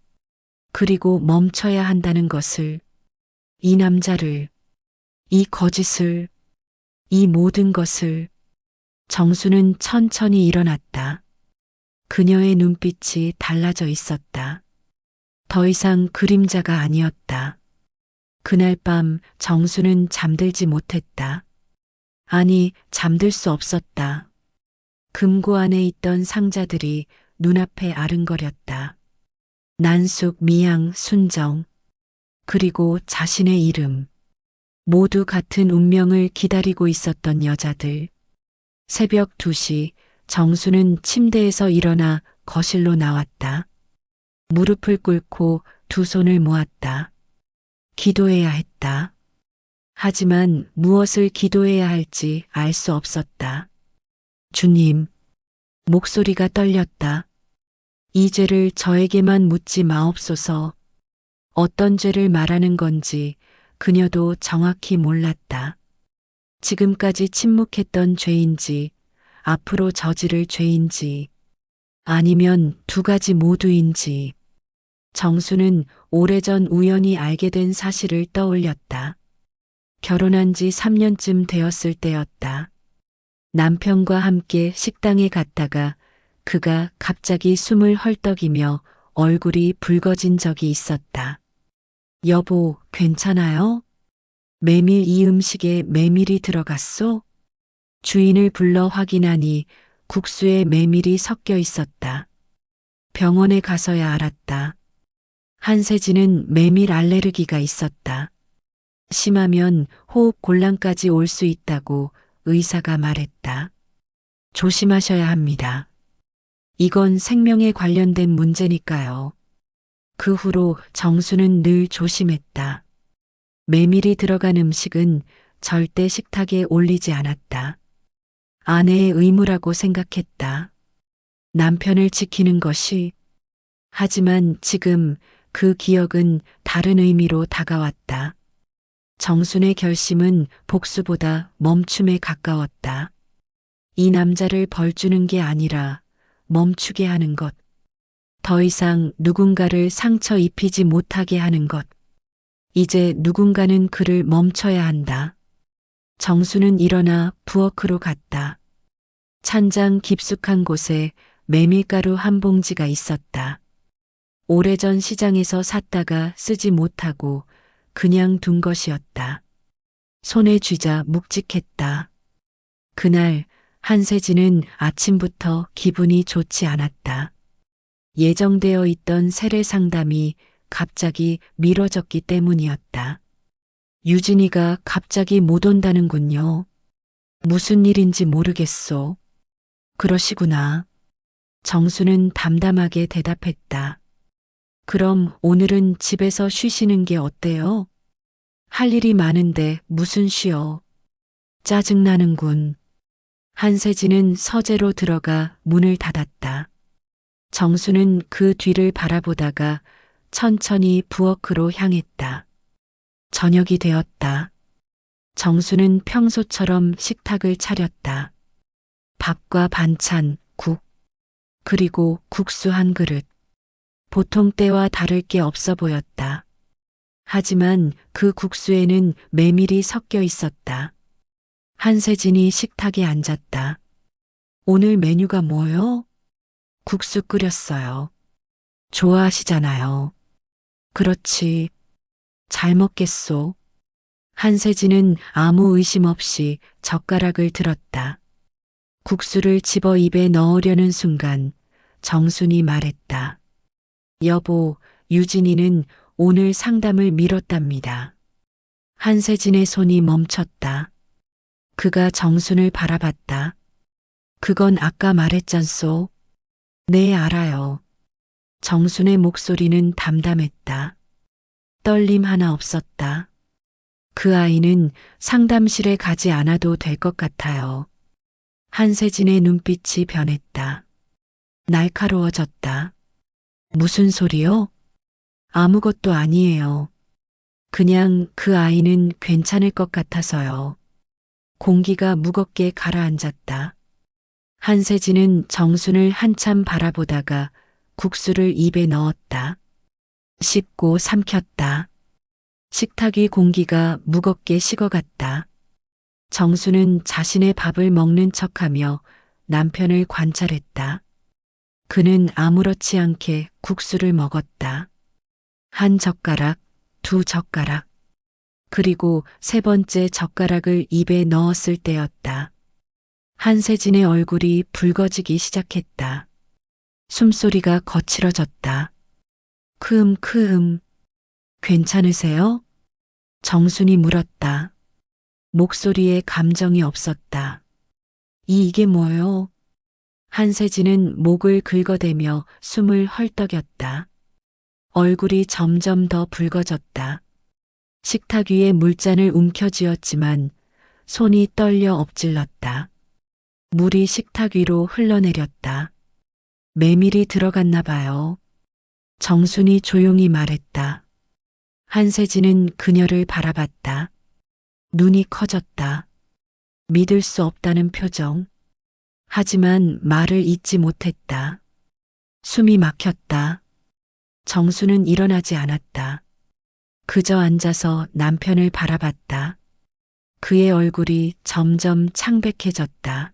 그리고 멈춰야 한다는 것을, 이 남자를, 이 거짓을, 이 모든 것을. 정수는 천천히 일어났다. 그녀의 눈빛이 달라져 있었다. 더 이상 그림자가 아니었다. 그날 밤 정수는 잠들지 못했다. 아니, 잠들 수 없었다. 금고 안에 있던 상자들이 눈앞에 아른거렸다. 난숙, 미양, 순정, 그리고 자신의 이름. 모두 같은 운명을 기다리고 있었던 여자들. 새벽 2시 정수는 침대에서 일어나 거실로 나왔다. 무릎을 꿇고 2 손을 모았다. 기도해야 했다. 하지만 무엇을 기도해야 할지 알 수 없었다. 주님, 목소리가 떨렸다. 이 죄를 저에게만 묻지 마옵소서. 어떤 죄를 말하는 건지 그녀도 정확히 몰랐다. 지금까지 침묵했던 죄인지, 앞으로 저지를 죄인지, 아니면 2 가지 모두인지. 정수는 오래전 우연히 알게 된 사실을 떠올렸다. 결혼한 지 3년쯤 되었을 때였다. 남편과 함께 식당에 갔다가 그가 갑자기 숨을 헐떡이며 얼굴이 붉어진 적이 있었다. 여보, 괜찮아요? 메밀 이 음식에 메밀이 들어갔소? 주인을 불러 확인하니 국수에 메밀이 섞여 있었다. 병원에 가서야 알았다. 한세진은 메밀 알레르기가 있었다. 심하면 호흡 곤란까지 올 수 있다고 의사가 말했다. 조심하셔야 합니다. 이건 생명에 관련된 문제니까요. 그 후로 정수는 늘 조심했다. 메밀이 들어간 음식은 절대 식탁에 올리지 않았다. 아내의 의무라고 생각했다. 남편을 지키는 것이. 하지만 지금 그 기억은 다른 의미로 다가왔다. 정순의 결심은 복수보다 멈춤에 가까웠다. 이 남자를 벌주는 게 아니라 멈추게 하는 것. 더 이상 누군가를 상처 입히지 못하게 하는 것. 이제 누군가는 그를 멈춰야 한다. 정수는 일어나 부엌으로 갔다. 찬장 깊숙한 곳에 메밀가루 한 봉지가 있었다. 오래전 시장에서 샀다가 쓰지 못하고 그냥 둔 것이었다. 손에 쥐자 묵직했다. 그날 한세진은 아침부터 기분이 좋지 않았다. 예정되어 있던 세례 상담이 갑자기 미뤄졌기 때문이었다. 유진이가 갑자기 못 온다는군요. 무슨 일인지 모르겠소. 그러시구나. 정수는 담담하게 대답했다. 그럼 오늘은 집에서 쉬시는 게 어때요? 할 일이 많은데 무슨 쉬어. 짜증나는군. 한세진은 서재로 들어가 문을 닫았다. 정수는 그 뒤를 바라보다가 천천히 부엌으로 향했다. 저녁이 되었다. 정수는 평소처럼 식탁을 차렸다. 밥과 반찬, 국, 그리고 국수 한 그릇. 보통 때와 다를 게 없어 보였다. 하지만 그 국수에는 메밀이 섞여 있었다. 한세진이 식탁에 앉았다. 오늘 메뉴가 뭐요? 국수 끓였어요. 좋아하시잖아요. 그렇지. 잘 먹겠소. 한세진은 아무 의심 없이 젓가락을 들었다. 국수를 집어 입에 넣으려는 순간 정순이 말했다. 여보, 유진이는 오늘 상담을 미뤘답니다. 한세진의 손이 멈췄다. 그가 정순을 바라봤다. 그건 아까 말했잖소. 네, 알아요. 정순의 목소리는 담담했다. 떨림 하나 없었다. 그 아이는 상담실에 가지 않아도 될 것 같아요. 한세진의 눈빛이 변했다. 날카로워졌다. 무슨 소리요? 아무것도 아니에요. 그냥 그 아이는 괜찮을 것 같아서요. 공기가 무겁게 가라앉았다. 한세진은 정순을 한참 바라보다가 국수를 입에 넣었다. 씹고 삼켰다. 식탁 위 공기가 무겁게 식어갔다. 정수는 자신의 밥을 먹는 척하며 남편을 관찰했다. 그는 아무렇지 않게 국수를 먹었다. 한 젓가락, 두 젓가락, 그리고 세 번째 젓가락을 입에 넣었을 때였다. 한세진의 얼굴이 붉어지기 시작했다. 숨소리가 거칠어졌다. 크흠. 괜찮으세요? 정순이 물었다. 목소리에 감정이 없었다. 이게 뭐요? 한세진은 목을 긁어대며 숨을 헐떡였다. 얼굴이 점점 더 붉어졌다. 식탁 위에 물잔을 움켜쥐었지만 손이 떨려 엎질렀다. 물이 식탁 위로 흘러내렸다. 메밀이 들어갔나 봐요. 정순이 조용히 말했다. 한세진은 그녀를 바라봤다. 눈이 커졌다. 믿을 수 없다는 표정. 하지만 말을 잇지 못했다. 숨이 막혔다. 정수는 일어나지 않았다. 그저 앉아서 남편을 바라봤다. 그의 얼굴이 점점 창백해졌다.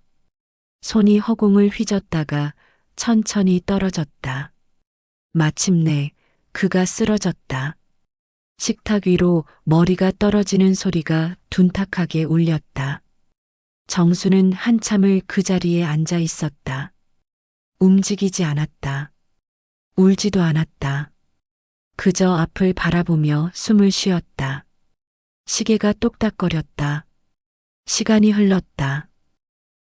손이 허공을 휘젓다가 천천히 떨어졌다. 마침내 그가 쓰러졌다. 식탁 위로 머리가 떨어지는 소리가 둔탁하게 울렸다. 정수는 한참을 그 자리에 앉아 있었다. 움직이지 않았다. 울지도 않았다. 그저 앞을 바라보며 숨을 쉬었다. 시계가 똑딱거렸다. 시간이 흘렀다.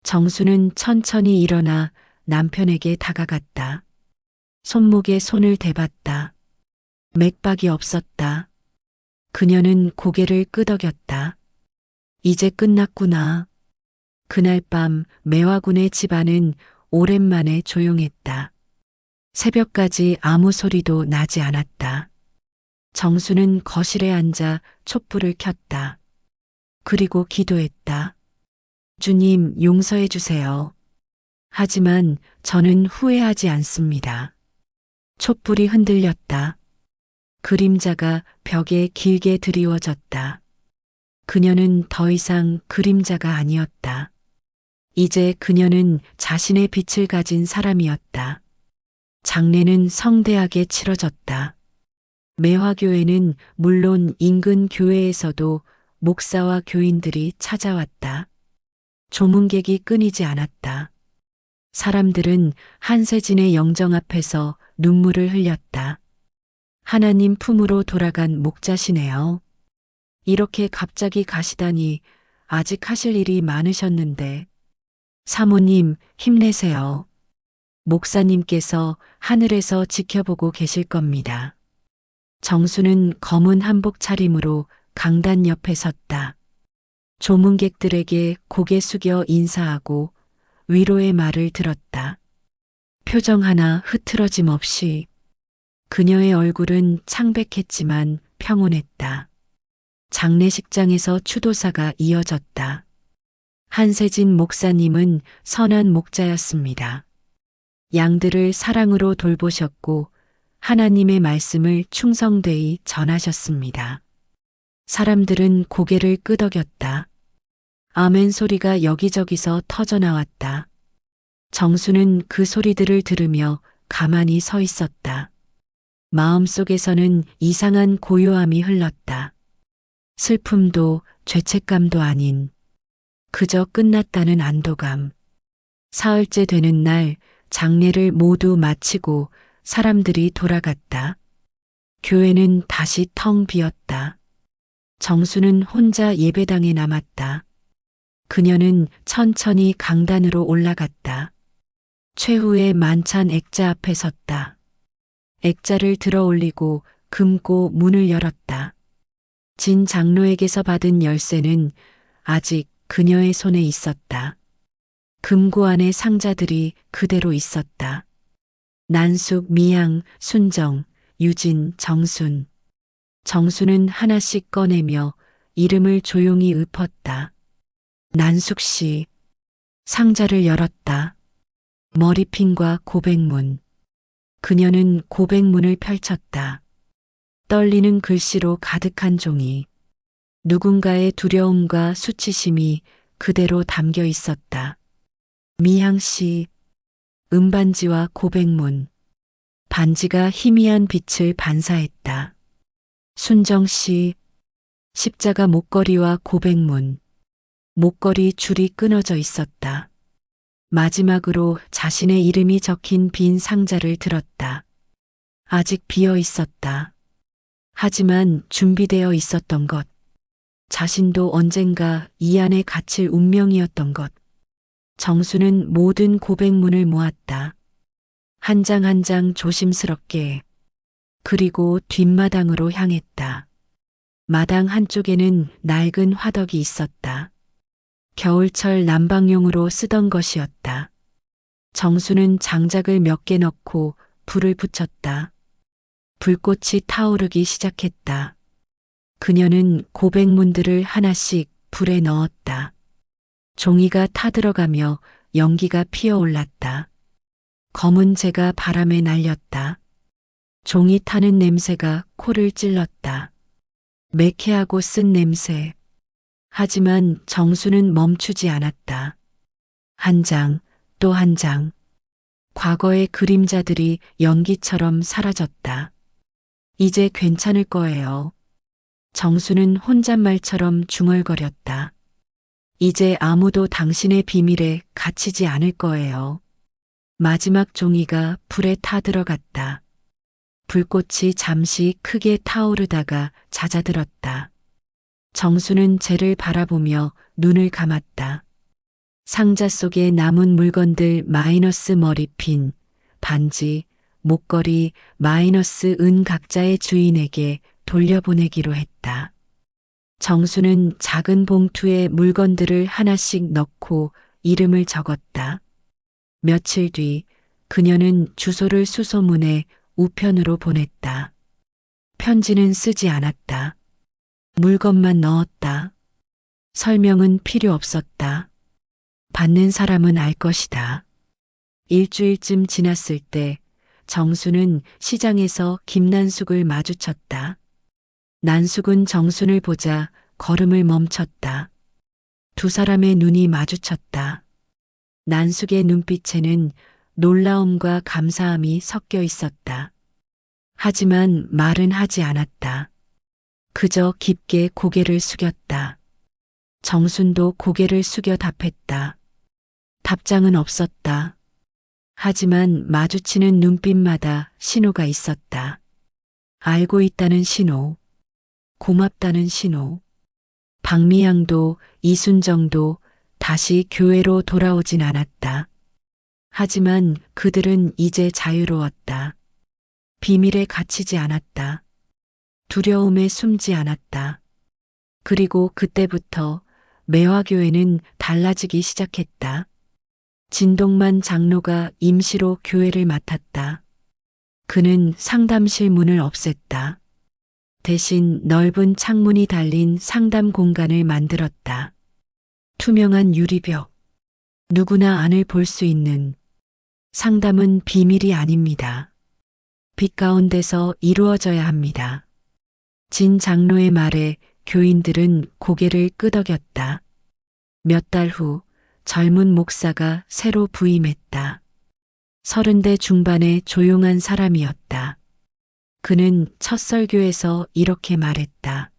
정수는 천천히 일어나 남편에게 다가갔다. 손목에 손을 대봤다. 맥박이 없었다. 그녀는 고개를 끄덕였다. 이제 끝났구나. 그날 밤 매화군의 집안은 오랜만에 조용했다. 새벽까지 아무 소리도 나지 않았다. 정수는 거실에 앉아 촛불을 켰다. 그리고 기도했다. 주님, 용서해 주세요. 하지만 저는 후회하지 않습니다. 촛불이 흔들렸다. 그림자가 벽에 길게 드리워졌다. 그녀는 더 이상 그림자가 아니었다. 이제 그녀는 자신의 빛을 가진 사람이었다. 장례는 성대하게 치러졌다. 매화교회는 물론 인근 교회에서도 목사와 교인들이 찾아왔다. 조문객이 끊이지 않았다. 사람들은 한세진의 영정 앞에서 눈물을 흘렸다. 하나님 품으로 돌아간 목자시네요. 이렇게 갑자기 가시다니 아직 하실 일이 많으셨는데. 사모님, 힘내세요. 목사님께서 하늘에서 지켜보고 계실 겁니다. 정수는 검은 한복 차림으로 강단 옆에 섰다. 조문객들에게 고개 숙여 인사하고 위로의 말을 들었다. 표정 하나 흐트러짐 없이. 그녀의 얼굴은 창백했지만 평온했다. 장례식장에서 추도사가 이어졌다. 한세진 목사님은 선한 목자였습니다. 양들을 사랑으로 돌보셨고 하나님의 말씀을 충성되이 전하셨습니다. 사람들은 고개를 끄덕였다. 아멘 소리가 여기저기서 터져나왔다. 정수는 그 소리들을 들으며 가만히 서 있었다. 마음속에서는 이상한 고요함이 흘렀다. 슬픔도 죄책감도 아닌 그저 끝났다는 안도감. 사흘째 되는 날 장례를 모두 마치고 사람들이 돌아갔다. 교회는 다시 텅 비었다. 정수는 혼자 예배당에 남았다. 그녀는 천천히 강단으로 올라갔다. 최후의 만찬 액자 앞에 섰다. 액자를 들어 올리고 금고 문을 열었다. 진 장로에게서 받은 열쇠는 아직 그녀의 손에 있었다. 금고 안에 상자들이 그대로 있었다. 난숙, 미양, 순정, 유진, 정순. 정수는 하나씩 꺼내며 이름을 조용히 읊었다. 난숙 씨. 상자를 열었다. 머리핀과 고백문. 그녀는 고백문을 펼쳤다. 떨리는 글씨로 가득한 종이. 누군가의 두려움과 수치심이 그대로 담겨 있었다. 미향 씨. 은반지와 고백문. 반지가 희미한 빛을 반사했다. 순정 씨. 십자가 목걸이와 고백문. 목걸이 줄이 끊어져 있었다. 마지막으로 자신의 이름이 적힌 빈 상자를 들었다. 아직 비어 있었다. 하지만 준비되어 있었던 것. 자신도 언젠가 이 안에 갇힐 운명이었던 것. 정수는 모든 고백문을 모았다. 한 장 한 장 조심스럽게. 그리고 뒷마당으로 향했다. 마당 한쪽에는 낡은 화덕이 있었다. 겨울철 난방용으로 쓰던 것이었다. 정수는 장작을 몇 개 넣고 불을 붙였다. 불꽃이 타오르기 시작했다. 그녀는 고백문들을 하나씩 불에 넣었다. 종이가 타들어가며 연기가 피어올랐다. 검은 재가 바람에 날렸다. 종이 타는 냄새가 코를 찔렀다. 매캐하고 쓴 냄새. 하지만 정수는 멈추지 않았다. 한 장, 또 한 장. 과거의 그림자들이 연기처럼 사라졌다. 이제 괜찮을 거예요. 정수는 혼잣말처럼 중얼거렸다. 이제 아무도 당신의 비밀에 갇히지 않을 거예요. 마지막 종이가 불에 타들어갔다. 불꽃이 잠시 크게 타오르다가 잦아들었다. 정수는 쟤를 바라보며 눈을 감았다. 상자 속에 남은 물건들 마이너스 머리핀, 반지, 목걸이 마이너스 은 각자의 주인에게 돌려보내기로 했다. 정수는 작은 봉투에 물건들을 하나씩 넣고 이름을 적었다. 며칠 뒤 그녀는 주소를 수소문해 우편으로 보냈다. 편지는 쓰지 않았다. 물건만 넣었다. 설명은 필요 없었다. 받는 사람은 알 것이다. 일주일쯤 지났을 때 정수는 시장에서 김난숙을 마주쳤다. 난숙은 정순을 보자 걸음을 멈췄다. 두 사람의 눈이 마주쳤다. 난숙의 눈빛에는 놀라움과 감사함이 섞여 있었다. 하지만 말은 하지 않았다. 그저 깊게 고개를 숙였다. 정순도 고개를 숙여 답했다. 답장은 없었다. 하지만 마주치는 눈빛마다 신호가 있었다. 알고 있다는 신호, 고맙다는 신호. 박미양도 이순정도 다시 교회로 돌아오진 않았다. 하지만 그들은 이제 자유로웠다. 비밀에 갇히지 않았다. 두려움에 숨지 않았다. 그리고 그때부터 매화교회는 달라지기 시작했다. 진동만 장로가 임시로 교회를 맡았다. 그는 상담실 문을 없앴다. 대신 넓은 창문이 달린 상담 공간을 만들었다. 투명한 유리벽. 누구나 안을 볼 수 있는. 상담은 비밀이 아닙니다. 빛 가운데서 이루어져야 합니다. 진 장로의 말에 교인들은 고개를 끄덕였다. 몇 달 후 젊은 목사가 새로 부임했다. 30대 중반의 조용한 사람이었다. 그는 첫 설교에서 이렇게 말했다.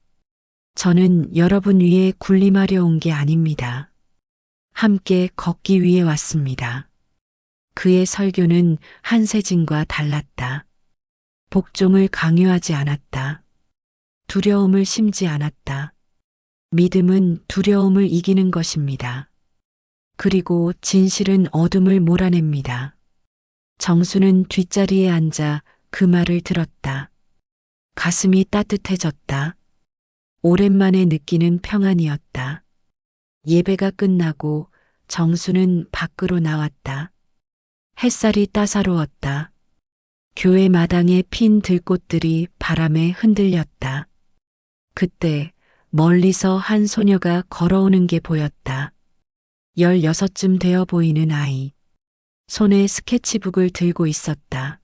저는 여러분 위에 군림하려 온 게 아닙니다. 함께 걷기 위해 왔습니다. 그의 설교는 한세진과 달랐다. 복종을 강요하지 않았다. 두려움을 심지 않았다. 믿음은 두려움을 이기는 것입니다. 그리고 진실은 어둠을 몰아냅니다. 정수는 뒷자리에 앉아 그 말을 들었다. 가슴이 따뜻해졌다. 오랜만에 느끼는 평안이었다. 예배가 끝나고 정수는 밖으로 나왔다. 햇살이 따사로웠다. 교회 마당에 핀 들꽃들이 바람에 흔들렸다. 그때 멀리서 한 소녀가 걸어오는 게 보였다. 16쯤 되어 보이는 아이. 손에 스케치북을 들고 있었다.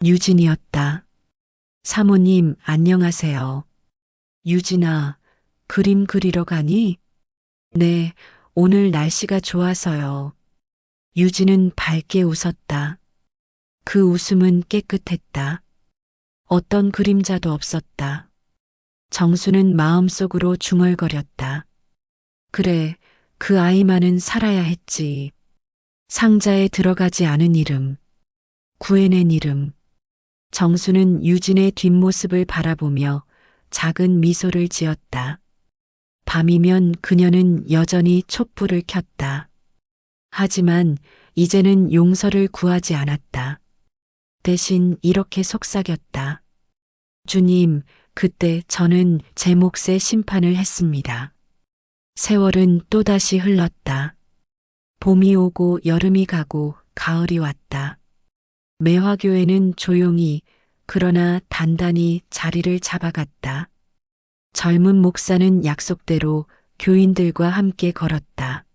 유진이었다. 사모님, 안녕하세요. 유진아, 그림 그리러 가니? 네, 오늘 날씨가 좋아서요. 유진은 밝게 웃었다. 그 웃음은 깨끗했다. 어떤 그림자도 없었다. 정수는 마음속으로 중얼거렸다. 그래, 그 아이만은 살아야 했지. 상자에 들어가지 않은 이름, 구해낸 이름. 정수는 유진의 뒷모습을 바라보며 작은 미소를 지었다. 밤이면 그녀는 여전히 촛불을 켰다. 하지만 이제는 용서를 구하지 않았다. 대신 이렇게 속삭였다. 주님, 그때 저는 제 몫의 심판을 했습니다. 세월은 또다시 흘렀다. 봄이 오고 여름이 가고 가을이 왔다. 매화교회는 조용히 그러나 단단히 자리를 잡아갔다. 젊은 목사는 약속대로 교인들과 함께 걸었다.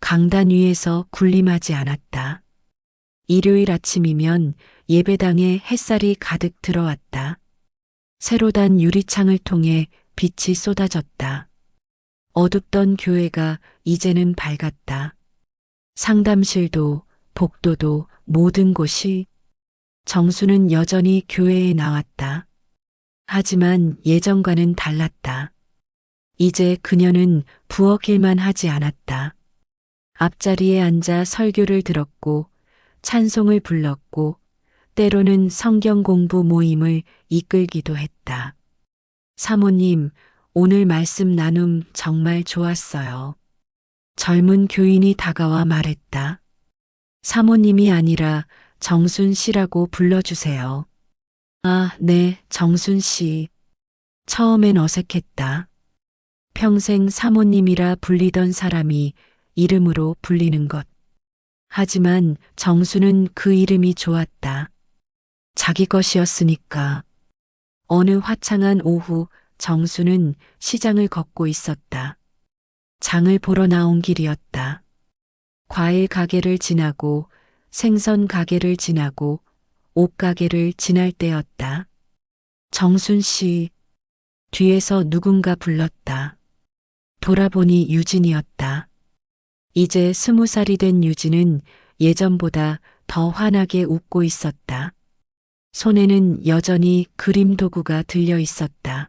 강단 위에서 군림하지 않았다. 일요일 아침이면 예배당에 햇살이 가득 들어왔다. 새로 단 유리창을 통해 빛이 쏟아졌다. 어둡던 교회가 이제는 밝았다. 상담실도 복도도 모든 곳이. 정수는 여전히 교회에 나왔다. 하지만 예전과는 달랐다. 이제 그녀는 부엌일만 하지 않았다. 앞자리에 앉아 설교를 들었고 찬송을 불렀고 때로는 성경 공부 모임을 이끌기도 했다. 사모님, 오늘 말씀 나눔 정말 좋았어요. 젊은 교인이 다가와 말했다. 사모님이 아니라 정순 씨라고 불러주세요. 아, 네, 정순 씨. 처음엔 어색했다. 평생 사모님이라 불리던 사람이 이름으로 불리는 것. 하지만 정수는 그 이름이 좋았다. 자기 것이었으니까. 어느 화창한 오후 정수는 시장을 걷고 있었다. 장을 보러 나온 길이었다. 과일 가게를 지나고 생선 가게를 지나고 옷 가게를 지날 때였다. 정순 씨, 뒤에서 누군가 불렀다. 돌아보니 유진이었다. 이제 20살이 된 유진은 예전보다 더 환하게 웃고 있었다. 손에는 여전히 그림 도구가 들려 있었다.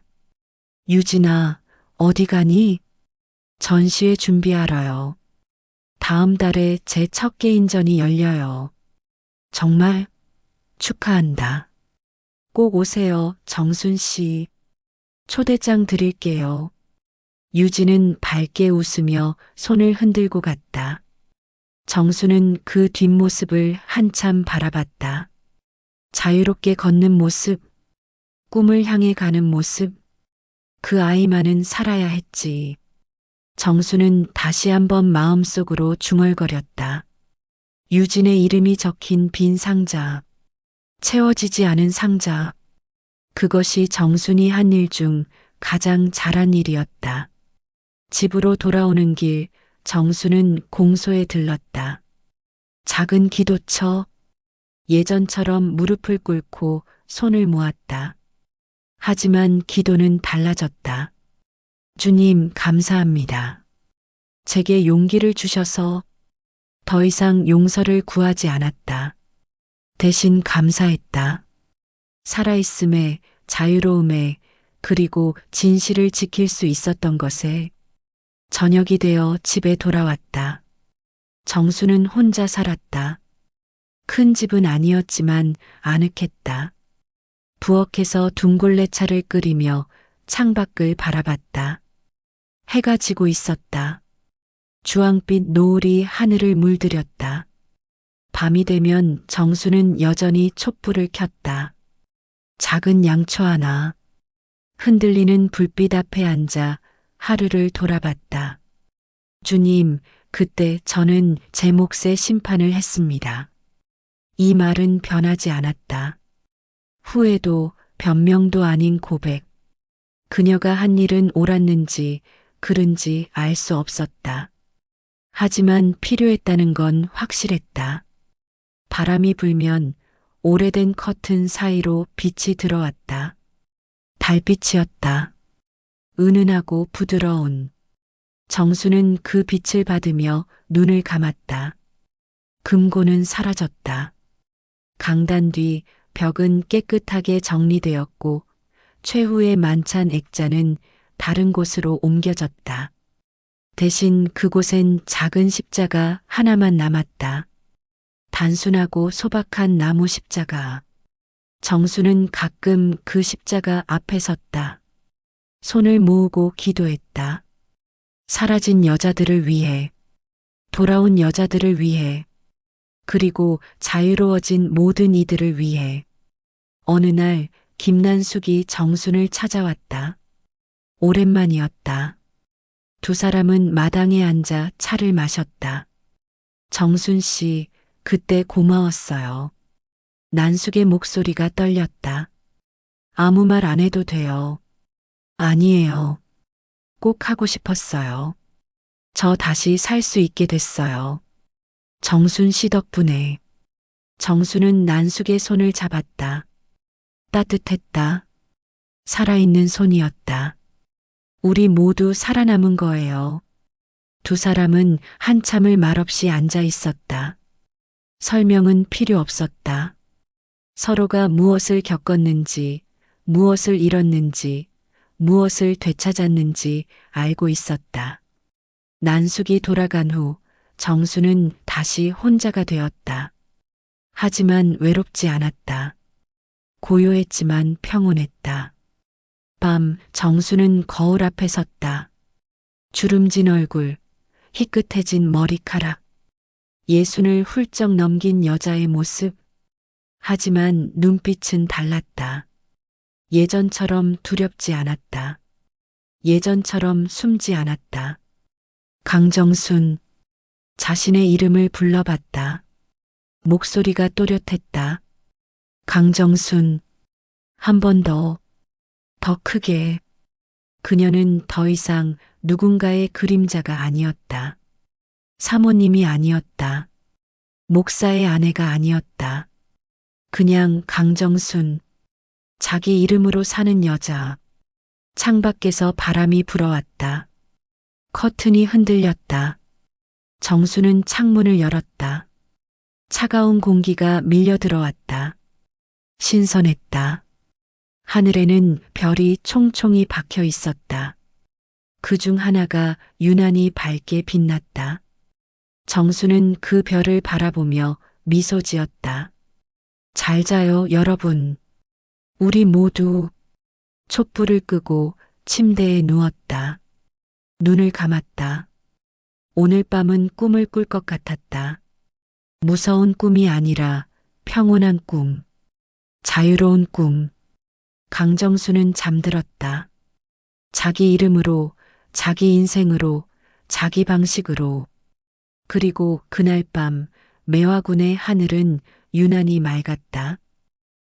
유진아, 어디 가니? 전시회 준비하러요. 다음 달에 제 첫 개인전이 열려요. 정말 축하한다. 꼭 오세요, 정순 씨. 초대장 드릴게요. 유진은 밝게 웃으며 손을 흔들고 갔다. 정수는 그 뒷모습을 한참 바라봤다. 자유롭게 걷는 모습, 꿈을 향해 가는 모습, 그 아이만은 살아야 했지. 정수는 다시 한번 마음속으로 중얼거렸다. 유진의 이름이 적힌 빈 상자, 채워지지 않은 상자. 그것이 정순이 한 일 중 가장 잘한 일이었다. 집으로 돌아오는 길, 정수는 공소에 들렀다. 작은 기도처, 예전처럼 무릎을 꿇고 손을 모았다. 하지만 기도는 달라졌다. 주님, 감사합니다. 제게 용기를 주셔서 더 이상 용서를 구하지 않았다. 대신 감사했다. 살아있음에, 자유로움에, 그리고 진실을 지킬 수 있었던 것에. 저녁이 되어 집에 돌아왔다. 정수는 혼자 살았다. 큰 집은 아니었지만 아늑했다. 부엌에서 둥골레 차를 끓이며 창밖을 바라봤다. 해가 지고 있었다. 주황빛 노을이 하늘을 물들였다. 밤이 되면 정수는 여전히 촛불을 켰다. 작은 양초 하나, 흔들리는 불빛 앞에 앉아 하루를 돌아봤다. 주님, 그때 저는 제 몫의 심판을 했습니다. 이 말은 변하지 않았다. 후회도 변명도 아닌 고백. 그녀가 한 일은 옳았는지 그른지 알 수 없었다. 하지만 필요했다는 건 확실했다. 바람이 불면 오래된 커튼 사이로 빛이 들어왔다. 달빛이었다. 은은하고 부드러운. 정수는 그 빛을 받으며 눈을 감았다. 금고는 사라졌다. 강단 뒤 벽은 깨끗하게 정리되었고 최후의 만찬 액자는 다른 곳으로 옮겨졌다. 대신 그곳엔 작은 십자가 하나만 남았다. 단순하고 소박한 나무 십자가. 정수는 가끔 그 십자가 앞에 섰다. 손을 모으고 기도했다. 사라진 여자들을 위해, 돌아온 여자들을 위해, 그리고 자유로워진 모든 이들을 위해. 어느 날 김난숙이 정순을 찾아왔다. 오랜만이었다. 두 사람은 마당에 앉아 차를 마셨다. 정순 씨, 그때 고마웠어요. 난숙의 목소리가 떨렸다. 아무 말 안 해도 돼요. 아니에요. 꼭 하고 싶었어요. 저 다시 살 수 있게 됐어요. 정순 씨 덕분에. 정순은 난숙의 손을 잡았다. 따뜻했다. 살아있는 손이었다. 우리 모두 살아남은 거예요. 두 사람은 한참을 말없이 앉아 있었다. 설명은 필요 없었다. 서로가 무엇을 겪었는지, 무엇을 잃었는지, 무엇을 되찾았는지 알고 있었다. 난숙이 돌아간 후 정수는 다시 혼자가 되었다. 하지만 외롭지 않았다. 고요했지만 평온했다. 밤 정수는 거울 앞에 섰다. 주름진 얼굴, 희끗해진 머리카락, 예순을 훌쩍 넘긴 여자의 모습. 하지만 눈빛은 달랐다. 예전처럼 두렵지 않았다. 예전처럼 숨지 않았다. 강정순, 자신의 이름을 불러봤다. 목소리가 또렷했다. 강정순, 한 번 더, 더 크게. 그녀는 더 이상 누군가의 그림자가 아니었다. 사모님이 아니었다. 목사의 아내가 아니었다. 그냥 강정순, 자기 이름으로 사는 여자. 창밖에서 바람이 불어왔다. 커튼이 흔들렸다. 정수는 창문을 열었다. 차가운 공기가 밀려 들어왔다. 신선했다. 하늘에는 별이 총총히 박혀 있었다. 그 중 하나가 유난히 밝게 빛났다. 정수는 그 별을 바라보며 미소 지었다. 잘 자요, 여러분. 우리 모두. 촛불을 끄고 침대에 누웠다. 눈을 감았다. 오늘 밤은 꿈을 꿀 것 같았다. 무서운 꿈이 아니라 평온한 꿈. 자유로운 꿈. 강정수는 잠들었다. 자기 이름으로, 자기 인생으로, 자기 방식으로. 그리고 그날 밤 매화군의 하늘은 유난히 맑았다.